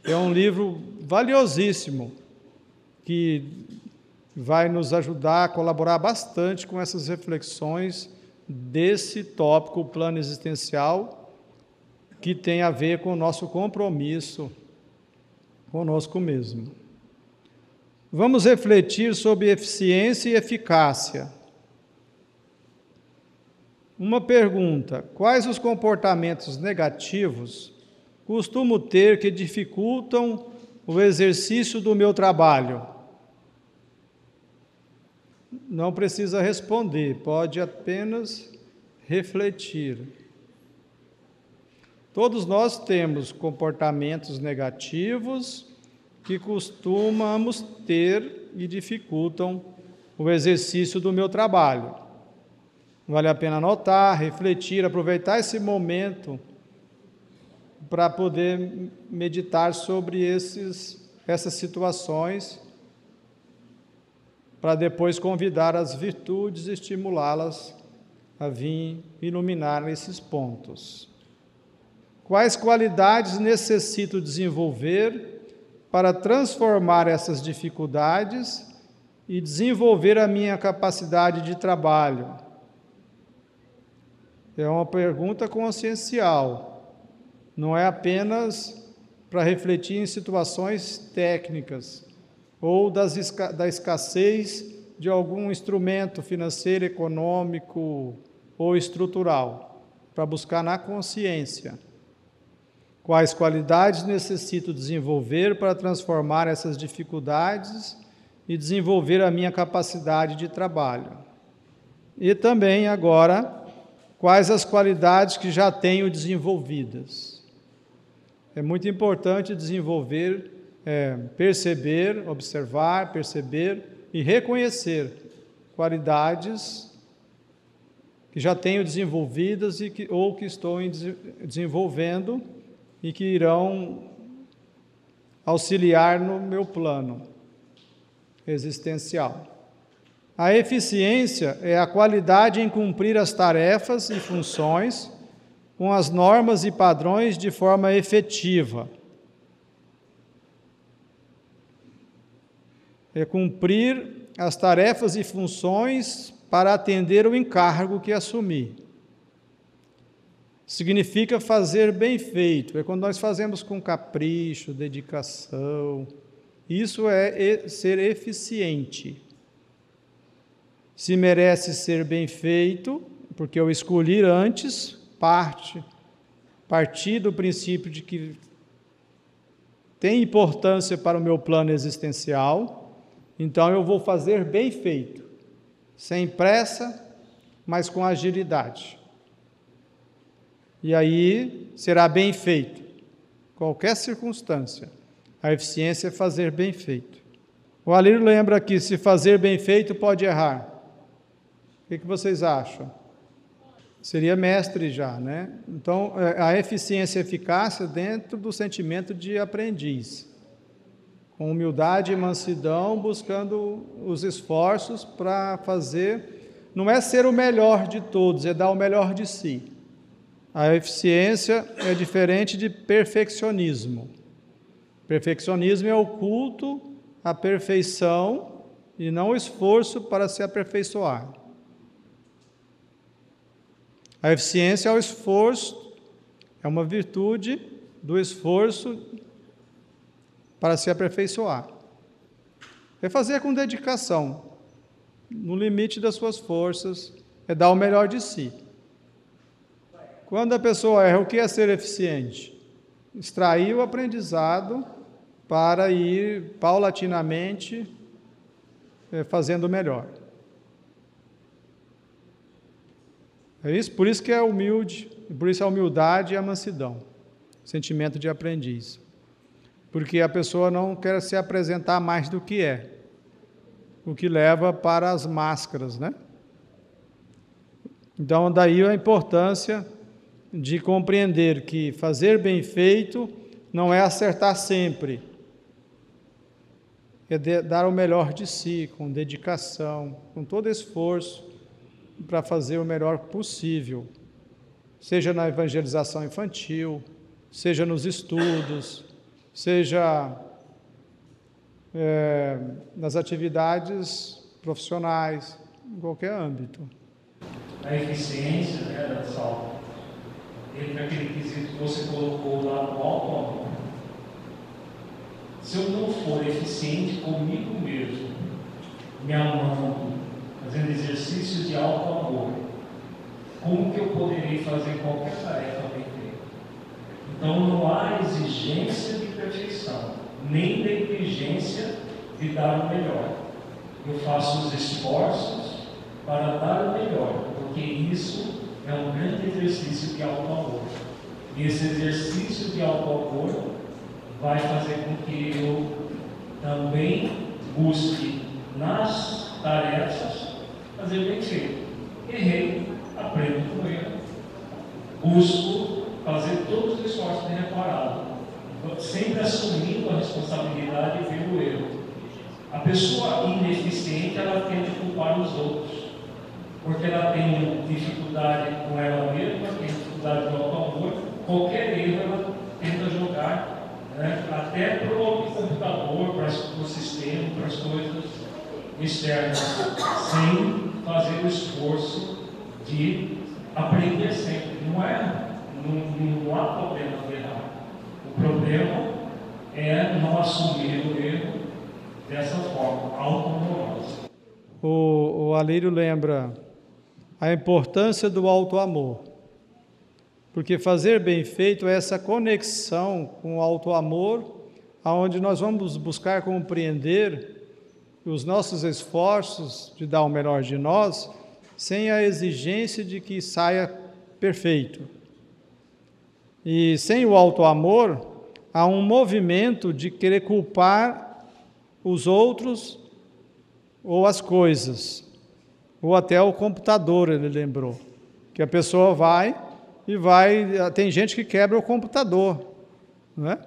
É um livro valiosíssimo, que vai nos ajudar a colaborar bastante com essas reflexões desse tópico, o plano existencial, que tem a ver com o nosso compromisso conosco mesmo. Vamos refletir sobre eficiência e eficácia. Uma pergunta: quais os comportamentos negativos costumo ter que dificultam o exercício do meu trabalho? Não precisa responder, pode apenas refletir. Todos nós temos comportamentos negativos que costumamos ter e dificultam o exercício do meu trabalho. Vale a pena anotar, refletir, aproveitar esse momento para poder meditar sobre essas situações, para depois convidar as virtudes e estimulá-las a vir iluminar esses pontos. Quais qualidades necessito desenvolver para transformar essas dificuldades e desenvolver a minha capacidade de trabalho? É uma pergunta consciencial, não é apenas para refletir em situações técnicas, ou da escassez de algum instrumento financeiro, econômico ou estrutural, para buscar na consciência quais qualidades necessito desenvolver para transformar essas dificuldades e desenvolver a minha capacidade de trabalho. E também, agora, quais as qualidades que já tenho desenvolvidas. É muito importante desenvolver, perceber, observar, perceber e reconhecer qualidades que já tenho desenvolvidas ou que estou desenvolvendo e que irão auxiliar no meu plano existencial. A eficiência é a qualidade em cumprir as tarefas e funções com as normas e padrões de forma efetiva. É cumprir as tarefas e funções para atender o encargo que assumi. Significa fazer bem feito, é quando nós fazemos com capricho, dedicação. Isso é ser eficiente. Se merece ser bem feito, porque eu escolhi antes, partir do princípio de que tem importância para o meu plano existencial, então eu vou fazer bem feito, sem pressa, mas com agilidade. E aí será bem feito, qualquer circunstância. A eficiência é fazer bem feito. O Alírio lembra que se fazer bem feito pode errar. O que vocês acham? Seria mestre já, né? Então, a eficiência e eficácia dentro do sentimento de aprendiz. Com humildade e mansidão, buscando os esforços para fazer. Não é ser o melhor de todos, é dar o melhor de si. A eficiência é diferente de perfeccionismo. Perfeccionismo é o culto à perfeição e não o esforço para se aperfeiçoar. A eficiência é o esforço, é uma virtude do esforço para se aperfeiçoar. É fazer com dedicação, no limite das suas forças, é dar o melhor de si. Quando a pessoa erra, o que é ser eficiente? Extrair o aprendizado para ir paulatinamente fazendo melhor. É isso? Por isso que é humilde, por isso a humildade e a mansidão, sentimento de aprendiz. Porque a pessoa não quer se apresentar mais do que é, o que leva para as máscaras, né? Então, daí a importância de compreender que fazer bem feito não é acertar sempre, é dar o melhor de si, com dedicação, com todo esforço, para fazer o melhor possível, seja na evangelização infantil, seja nos estudos, seja nas atividades profissionais, em qualquer âmbito. A eficiência, né, Saulo, entra aquele quesito que você colocou lá no auto-amor. Se eu não for eficiente comigo mesmo, me amando, fazendo exercícios de auto-amor, como que eu poderei fazer qualquer tarefa bem feita? Então não há exigência de perfeição, nem negligência de dar o melhor. Eu faço os esforços para dar o melhor, porque isso é um grande exercício de auto-amor. E esse exercício de auto-amor vai fazer com que eu também busque nas tarefas fazer bem feito. Errei, aprendo com erro. Busco fazer todos os esforços de repará-lo, sempre assumindo a responsabilidade pelo erro. A pessoa ineficiente, ela tende a culpar os outros, porque ela tem dificuldade com ela mesma, tem dificuldade no auto-amor, qualquer erro ela tenta jogar, né, até para o computador, para o sistema, para as coisas externas, sem fazer o esforço de aprender sempre. Não há problema de errar. O problema é não assumir o erro, dessa forma, auto-amorosa. O Alírio lembra a importância do auto-amor, porque fazer bem feito é essa conexão com o auto-amor, onde nós vamos buscar compreender os nossos esforços de dar o melhor de nós, sem a exigência de que saia perfeito. E sem o auto-amor, há um movimento de querer culpar os outros ou as coisas, ou até o computador, ele lembrou, que a pessoa vai, tem gente que quebra o computador, não é?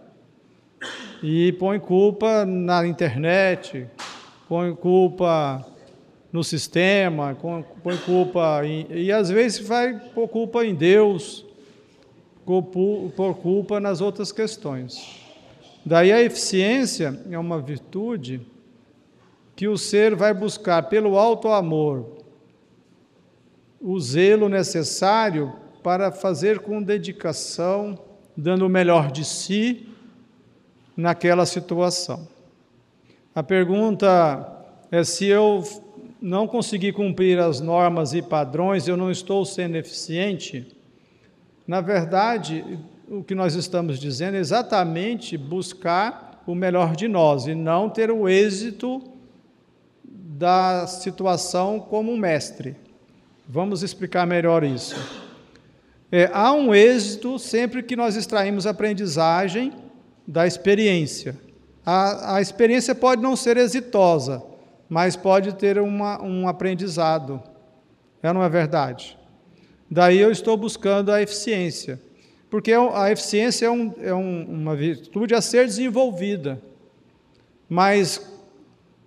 E põe culpa na internet, põe culpa no sistema, põe culpa e às vezes vai pôr culpa em Deus, por culpa nas outras questões. Daí a eficiência é uma virtude que o ser vai buscar pelo auto-amor o zelo necessário para fazer com dedicação, dando o melhor de si naquela situação. A pergunta é se eu não conseguir cumprir as normas e padrões, eu não estou sendo eficiente? Na verdade, o que nós estamos dizendo é exatamente buscar o melhor de nós e não ter o êxito da situação como um mestre. Vamos explicar melhor isso. Há um êxito sempre que nós extraímos aprendizagem da experiência. A experiência pode não ser exitosa, mas pode ter um aprendizado. Não é verdade? Daí eu estou buscando a eficiência, porque a eficiência é uma virtude a ser desenvolvida. Mas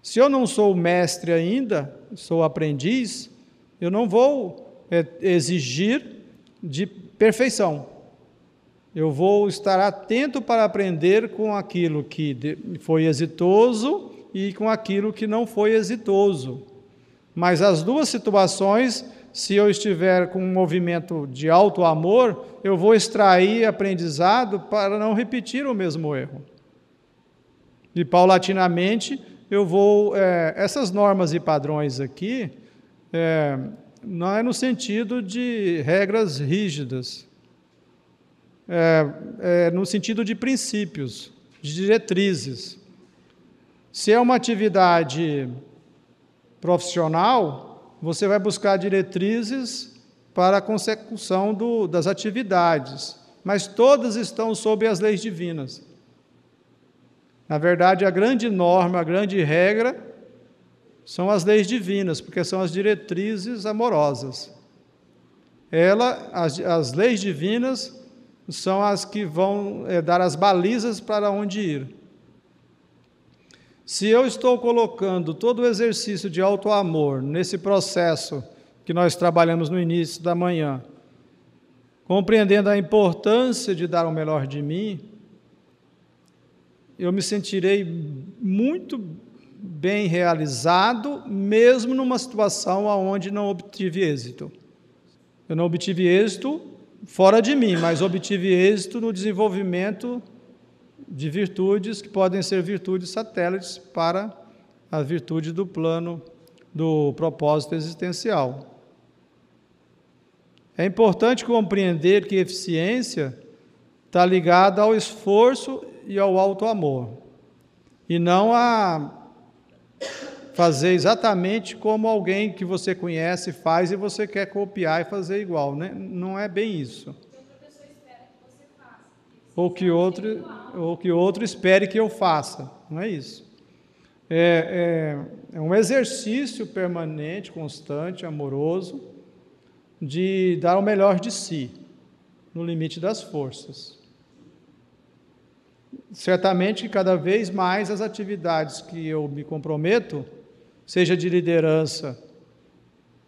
se eu não sou mestre ainda, sou aprendiz, eu não vou exigir de perfeição. Eu vou estar atento para aprender com aquilo que foi exitoso e com aquilo que não foi exitoso. Mas as duas situações, se eu estiver com um movimento de auto-amor, eu vou extrair aprendizado para não repetir o mesmo erro. E paulatinamente eu vou... essas normas e padrões aqui, não é no sentido de regras rígidas, no sentido de princípios, de diretrizes. Se é uma atividade profissional, você vai buscar diretrizes para a consecução das atividades, mas todas estão sob as leis divinas. Na verdade, a grande norma, a grande regra são as leis divinas, porque são as diretrizes amorosas. As leis divinas são as que vão dar as balizas para onde ir. Se eu estou colocando todo o exercício de auto-amor nesse processo que nós trabalhamos no início da manhã, compreendendo a importância de dar o melhor de mim, eu me sentirei muito bem realizado, mesmo numa situação onde não obtive êxito. Eu não obtive êxito fora de mim, mas obtive êxito no desenvolvimento de virtudes que podem ser virtudes satélites para a virtude do plano do propósito existencial. É importante compreender que eficiência está ligada ao esforço e ao auto-amor, e não a fazer exatamente como alguém que você conhece faz e você quer copiar e fazer igual, né? Não é bem isso. Ou que outro espere que eu faça, não é isso. É um exercício permanente, constante, amoroso, de dar o melhor de si, no limite das forças. Certamente que cada vez mais as atividades que eu me comprometo, seja de liderança,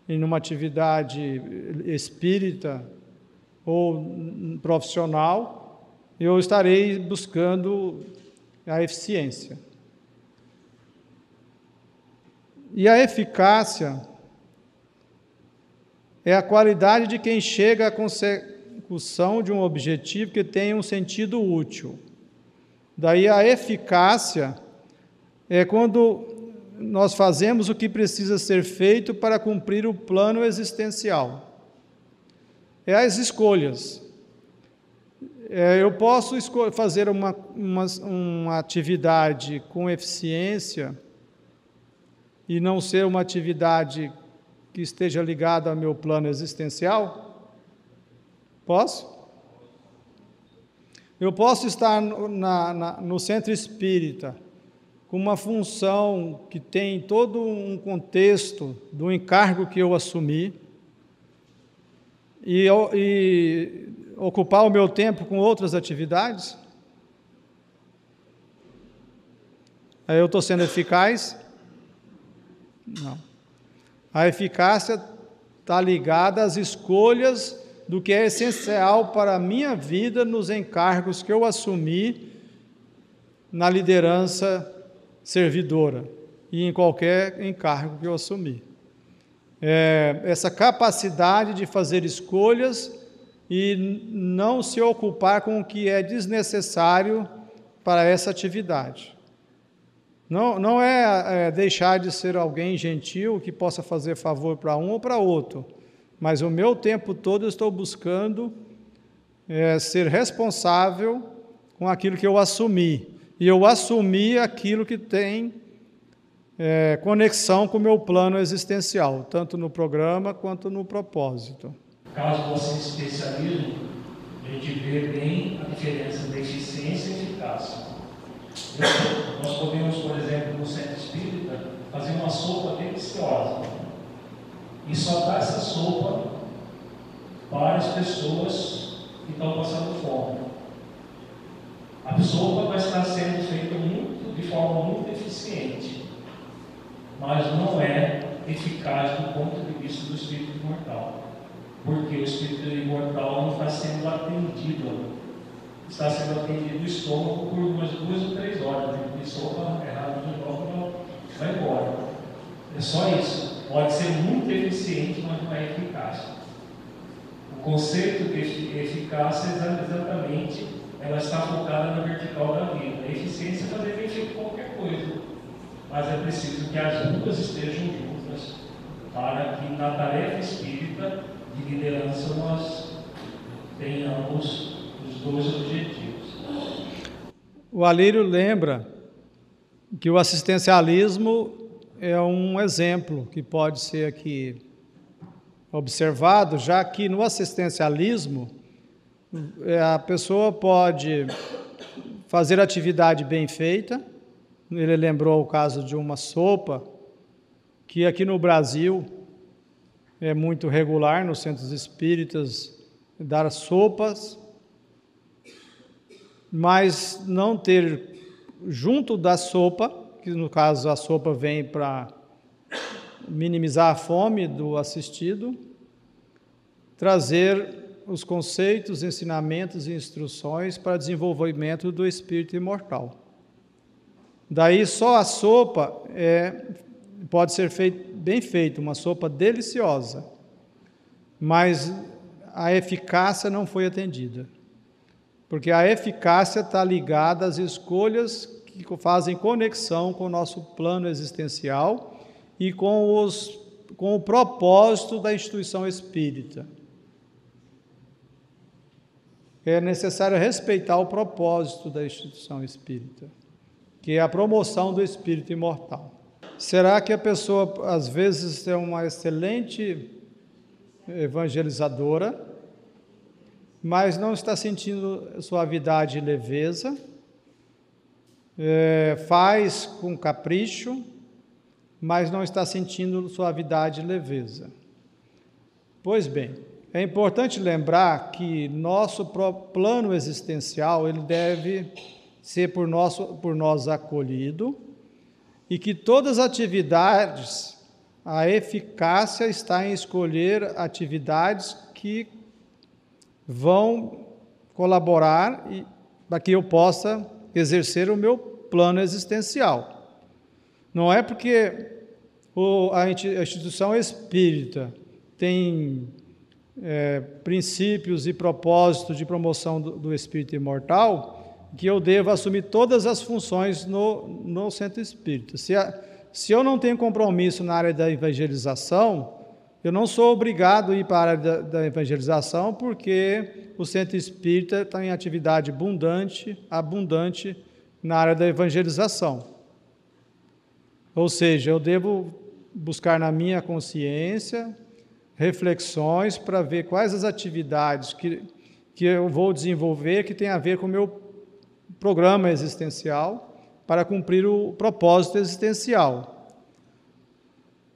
em uma atividade espírita ou profissional, eu estarei buscando a eficiência. E a eficácia é a qualidade de quem chega à consecução de um objetivo que tenha um sentido útil. Daí a eficácia é quando nós fazemos o que precisa ser feito para cumprir o plano existencial. É as escolhas. Eu posso fazer uma atividade com eficiência e não ser uma atividade que esteja ligada ao meu plano existencial? Posso? Eu posso estar no centro espírita com uma função que tem todo um contexto do encargo que eu assumi e ocupar o meu tempo com outras atividades? Aí eu estou sendo eficaz? Não. A eficácia está ligada às escolhas do que é essencial para a minha vida nos encargos que eu assumi na liderança servidora e em qualquer encargo que eu assumi. Essa capacidade de fazer escolhas e não se ocupar com o que é desnecessário para essa atividade. Não é deixar de ser alguém gentil que possa fazer favor para um ou para outro, mas o meu tempo todo eu estou buscando ser responsável com aquilo que eu assumi. E eu assumi aquilo que tem conexão com o meu plano existencial, tanto no programa quanto no propósito. Caso você se especialismo, a gente vê bem a diferença da eficiência e eficácia. Nós podemos, por exemplo, no centro espírita, fazer uma sopa deliciosa e só dar essa sopa para as pessoas que estão passando fome. A sopa vai estar sendo feita de forma muito eficiente, mas não é eficaz do ponto de vista do espírito imortal, porque o espírito imortal não está sendo atendido. Está sendo atendido o estômago por umas 2 ou 3 horas, né? E sopa errado de novo, vai embora. É só isso. Pode ser muito eficiente, mas não é eficaz. O conceito de eficácia é exatamente, ela está focada na vertical da vida. A eficiência é fazer bem feito qualquer coisa, mas é preciso que as duas estejam juntas para que na tarefa espírita de liderança nós tenhamos dois objetivos. O Alírio lembra que o assistencialismo é um exemplo que pode ser aqui observado, já que no assistencialismo a pessoa pode fazer atividade bem feita. Ele lembrou o caso de uma sopa, que aqui no Brasil é muito regular, nos centros espíritas, dar sopas, mas não ter junto da sopa, que no caso a sopa vem para minimizar a fome do assistido, trazer os conceitos, ensinamentos e instruções para desenvolvimento do espírito imortal. Daí só a sopa pode ser bem feita, uma sopa deliciosa, mas a eficácia não foi atendida. Porque a eficácia está ligada às escolhas que fazem conexão com o nosso plano existencial e com o propósito da instituição espírita. É necessário respeitar o propósito da instituição espírita, que é a promoção do espírito imortal. Será que a pessoa, às vezes, é uma excelente evangelizadora, mas não está sentindo suavidade e leveza, faz com capricho, mas não está sentindo suavidade e leveza? Pois bem, é importante lembrar que nosso plano existencial ele deve ser por nós acolhido e que todas as atividades, a eficácia está em escolher atividades que vão colaborar para que eu possa exercer o meu plano existencial. Não é porque a instituição espírita tem princípios e propósitos de promoção do espírito imortal que eu devo assumir todas as funções no centro espírita. Se eu não tenho compromisso na área da evangelização, eu não sou obrigado a ir para a área da evangelização, porque o centro espírita está em atividade abundante na área da evangelização. Ou seja, eu devo buscar na minha consciência reflexões para ver quais as atividades que eu vou desenvolver que tem a ver com o meu programa existencial para cumprir o propósito existencial.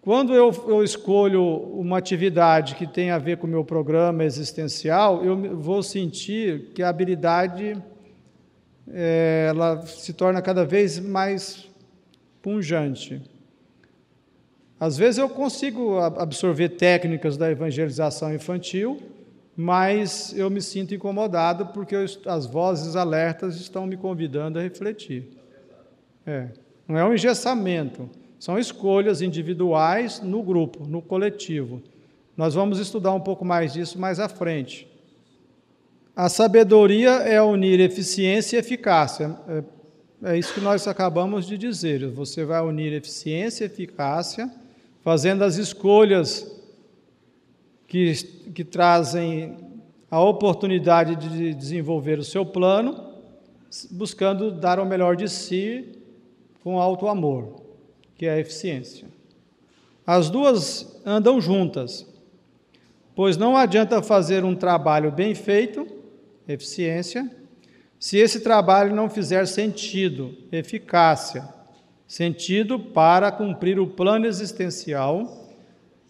Quando eu escolho uma atividade que tem a ver com o meu programa existencial, eu vou sentir que a habilidade ela se torna cada vez mais pungente. Às vezes eu consigo absorver técnicas da evangelização infantil, mas eu me sinto incomodado porque as vozes alertas estão me convidando a refletir. Não é um engessamento. São escolhas individuais no grupo, no coletivo. Nós vamos estudar um pouco mais disso mais à frente. A sabedoria é unir eficiência e eficácia. É isso que nós acabamos de dizer. Você vai unir eficiência e eficácia, fazendo as escolhas que trazem a oportunidade de desenvolver o seu plano, buscando dar o melhor de si com alto amor, que é a eficiência. As duas andam juntas, pois não adianta fazer um trabalho bem feito, eficiência, se esse trabalho não fizer sentido, eficácia, sentido para cumprir o plano existencial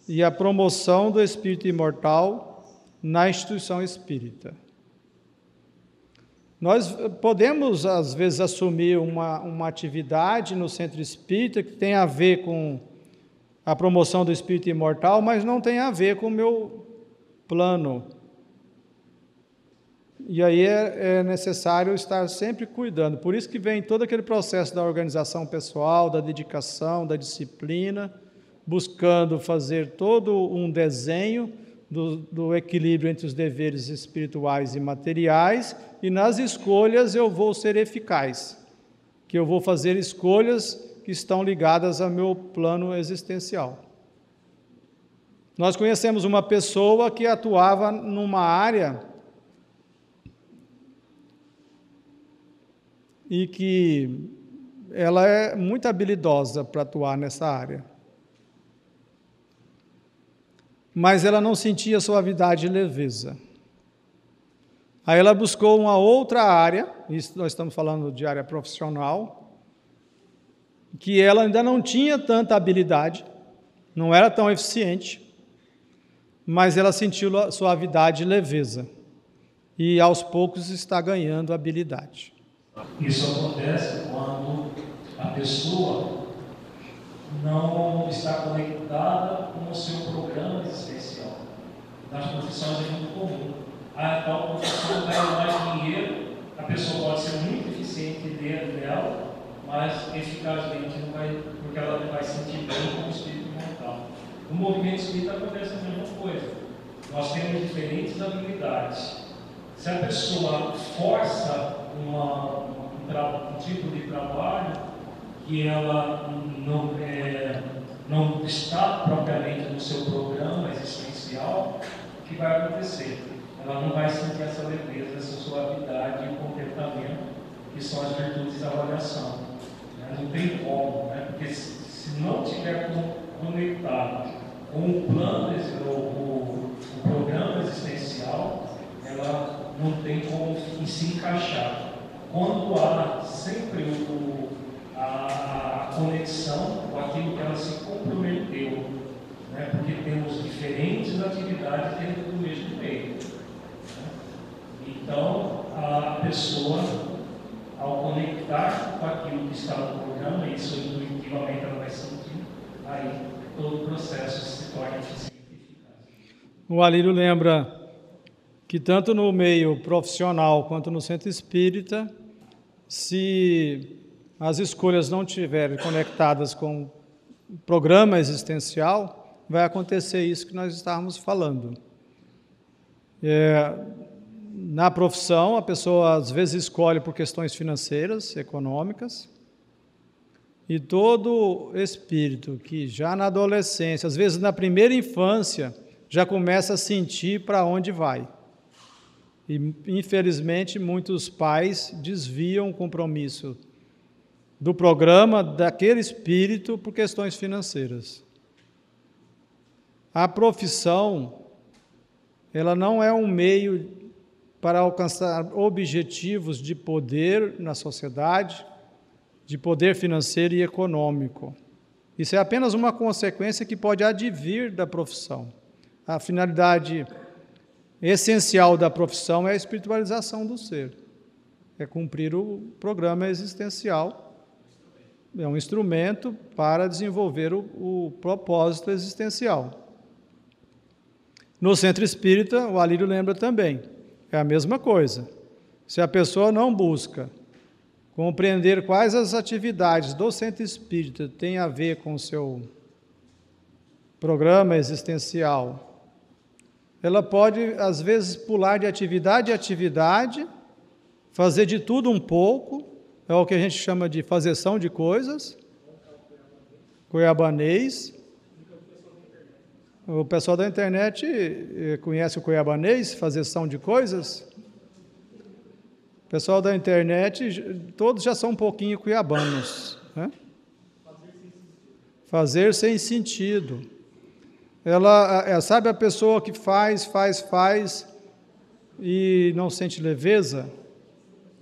e a promoção do espírito imortal na instituição espírita. Nós podemos, às vezes, assumir uma atividade no centro espírita que tem a ver com a promoção do espírito imortal, mas não tem a ver com o meu plano. E aí é necessário estar sempre cuidando. Por isso que vem todo aquele processo da organização pessoal, da dedicação, da disciplina, buscando fazer todo um desenho do equilíbrio entre os deveres espirituais e materiais, e nas escolhas eu vou ser eficaz, que eu vou fazer escolhas que estão ligadas ao meu plano existencial. Nós conhecemos uma pessoa que atuava numa área e que ela é muito habilidosa para atuar nessa área. Mas ela não sentia suavidade e leveza. Aí ela buscou uma outra área, isso nós estamos falando de área profissional, que ela ainda não tinha tanta habilidade, não era tão eficiente, mas ela sentiu suavidade e leveza. E aos poucos está ganhando habilidade. Isso acontece quando a pessoa não está conectada com o seu programa existencial. Nas profissões é muito comum. A tal profissão ganha mais dinheiro, a pessoa pode ser muito eficiente dentro dela, mas eficazmente não vai, porque ela não vai sentir bem com o espírito imortal. No movimento espírita acontece a mesma coisa. Nós temos diferentes habilidades. Se a pessoa força um tipo de trabalho que ela não está propriamente no seu programa existencial, o que vai acontecer? Ela não vai sentir essa leveza, essa suavidade e o contentamento, que são as virtudes da avaliação. Não tem como, né? Porque se não estiver conectado com o plano, o programa existencial, ela não tem como se encaixar. Quando há sempre a conexão com aquilo que ela se comprometeu, né? Porque temos diferentes atividades dentro do mesmo meio. Né? Então, a pessoa, ao conectar com aquilo que está no programa, isso intuitivamente ela vai sentir, aí todo o processo se torna eficiente e eficaz. O Alírio lembra que tanto no meio profissional quanto no centro espírita, se as escolhas não estiverem conectadas com o programa existencial, vai acontecer isso que nós estávamos falando. Na profissão, a pessoa às vezes escolhe por questões financeiras, econômicas, e todo espírito que já na adolescência, às vezes na primeira infância, já começa a sentir para onde vai. E, infelizmente, muitos pais desviam o compromisso do programa daquele espírito por questões financeiras. A profissão, ela não é um meio para alcançar objetivos de poder na sociedade, de poder financeiro e econômico. Isso é apenas uma consequência que pode advir da profissão. A finalidade essencial da profissão é a espiritualização do ser. É cumprir o programa existencial. É um instrumento para desenvolver o propósito existencial. No centro espírita, o Alírio lembra também, é a mesma coisa. Se a pessoa não busca compreender quais as atividades do centro espírita têm a ver com o seu programa existencial, ela pode, às vezes, pular de atividade em atividade, fazer de tudo um pouco, é o que a gente chama de fazeção de coisas, cuiabanês. O pessoal da internet conhece o cuiabanês, fazeção de coisas? O pessoal da internet, todos já são um pouquinho cuiabanos, né? Fazer sem sentido. Ela, sabe a pessoa que faz e não sente leveza,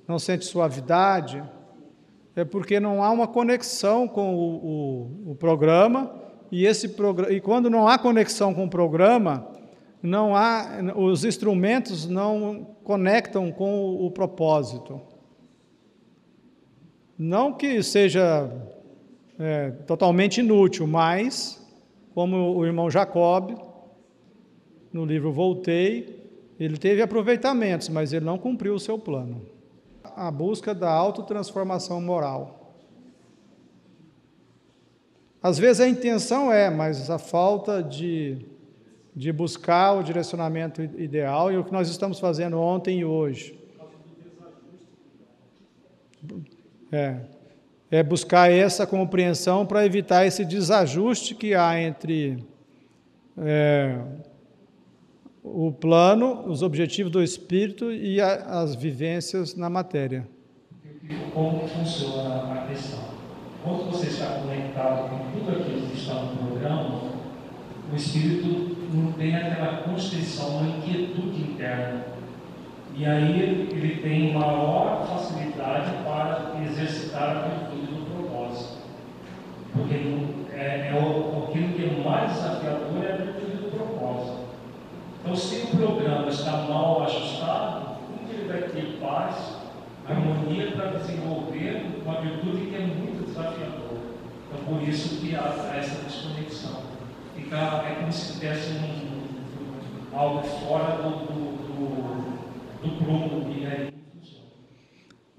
não sente suavidade? É porque não há uma conexão com o programa, e quando não há conexão com o programa, os instrumentos não conectam com o propósito. Não que seja totalmente inútil, mas, como o irmão Jacob, no livro Voltei, ele teve aproveitamentos, mas ele não cumpriu o seu plano. A busca da autotransformação moral. Às vezes a intenção mas a falta de buscar o direcionamento ideal, e o que nós estamos fazendo ontem e hoje. É buscar essa compreensão para evitar esse desajuste que há entre o plano, os objetivos do espírito e as vivências na matéria. Como funciona a questão? Quando você está conectado com tudo aquilo que está no programa, o espírito não tem aquela constrição, uma inquietude interna. E aí ele tem maior facilidade para exercitar a virtude do propósito. Porque aquilo que é mais desafiador é a virtude do propósito. Então, se o programa está mal ajustado, como que ele vai ter paz, harmonia para desenvolver uma virtude que é muito desafiadora? Então, por isso que há essa desconexão. É como se tivesse algo fora do prumo que aí funciona.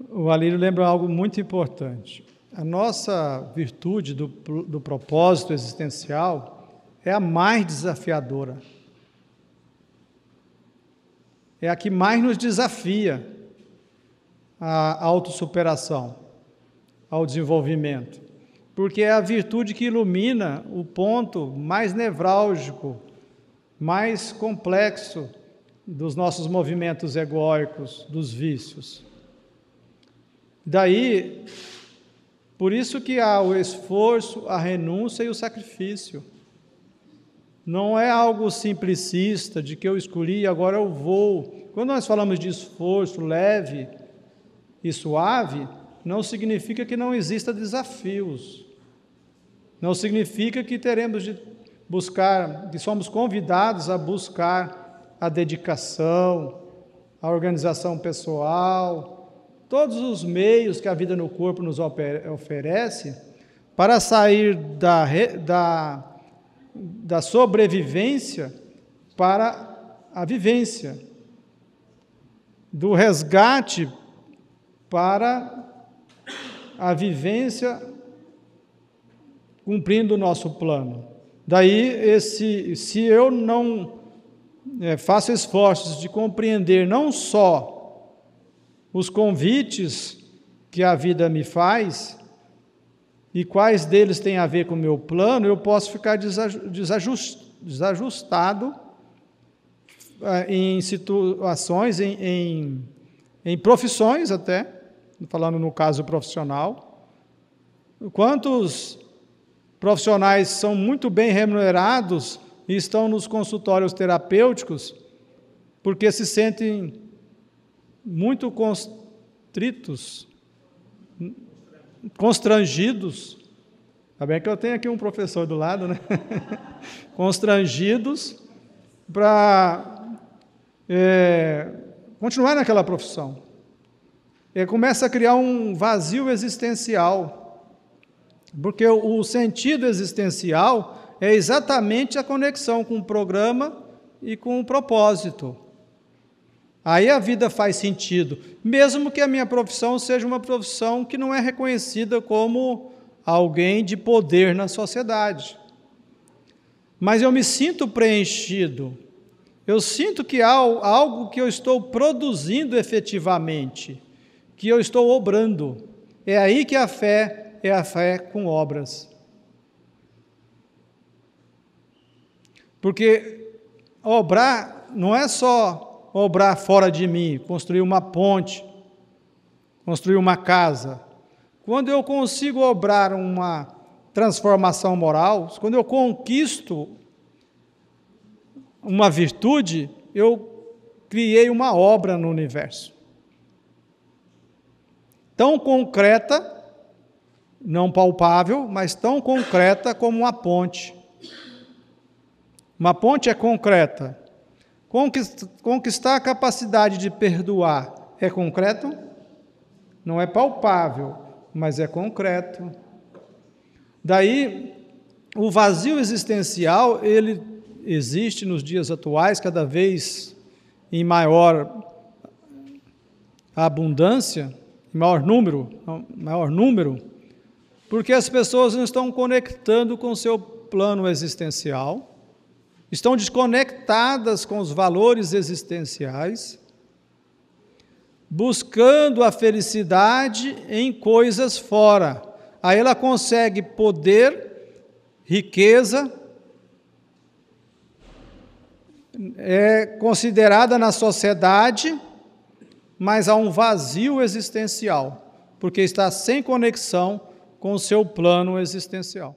O Alírio lembra algo muito importante. A nossa virtude do propósito existencial é a mais desafiadora. É a que mais nos desafia à autossuperação, ao desenvolvimento. Porque é a virtude que ilumina o ponto mais nevrálgico, mais complexo dos nossos movimentos egóicos, dos vícios. Daí, por isso que há o esforço, a renúncia e o sacrifício. Não é algo simplicista, de que eu escolhi e agora eu vou. Quando nós falamos de esforço leve e suave, não significa que não exista desafios. Não significa que teremos de buscar, que somos convidados a buscar a dedicação, a organização pessoal, todos os meios que a vida no corpo nos oferece para sair da sobrevivência para a vivência, do resgate para a vivência cumprindo o nosso plano. Daí, se eu não faço esforços de compreender não só os convites que a vida me faz e quais deles têm a ver com o meu plano, eu posso ficar desajustado em situações, em profissões até, falando no caso profissional. Quantos profissionais são muito bem remunerados e estão nos consultórios terapêuticos porque se sentem muito constrangidos. Tá bem que eu tenho aqui um professor do lado, né? Constrangidos para continuar naquela profissão. Começa a criar um vazio existencial, porque o sentido existencial é exatamente a conexão com o programa e com o propósito. Aí a vida faz sentido, mesmo que a minha profissão seja uma profissão que não é reconhecida como alguém de poder na sociedade. Mas eu me sinto preenchido, eu sinto que há algo que eu estou produzindo efetivamente, que eu estou obrando. É aí que a fé é a fé com obras. Porque obrar não é só obrar fora de mim, construir uma ponte, construir uma casa. Quando eu consigo obrar uma transformação moral, quando eu conquisto uma virtude, eu criei uma obra no universo. Tão concreta, não palpável, mas tão concreta como uma ponte. Uma ponte é concreta. Conquistar a capacidade de perdoar é concreto? Não é palpável, mas é concreto. Daí, o vazio existencial, ele existe nos dias atuais, cada vez em maior abundância, em maior número, porque as pessoas não estão conectando com o seu plano existencial, estão desconectadas com os valores existenciais, buscando a felicidade em coisas fora. Aí ela consegue poder, riqueza, é considerada na sociedade, mas há um vazio existencial, porque está sem conexão com o seu plano existencial.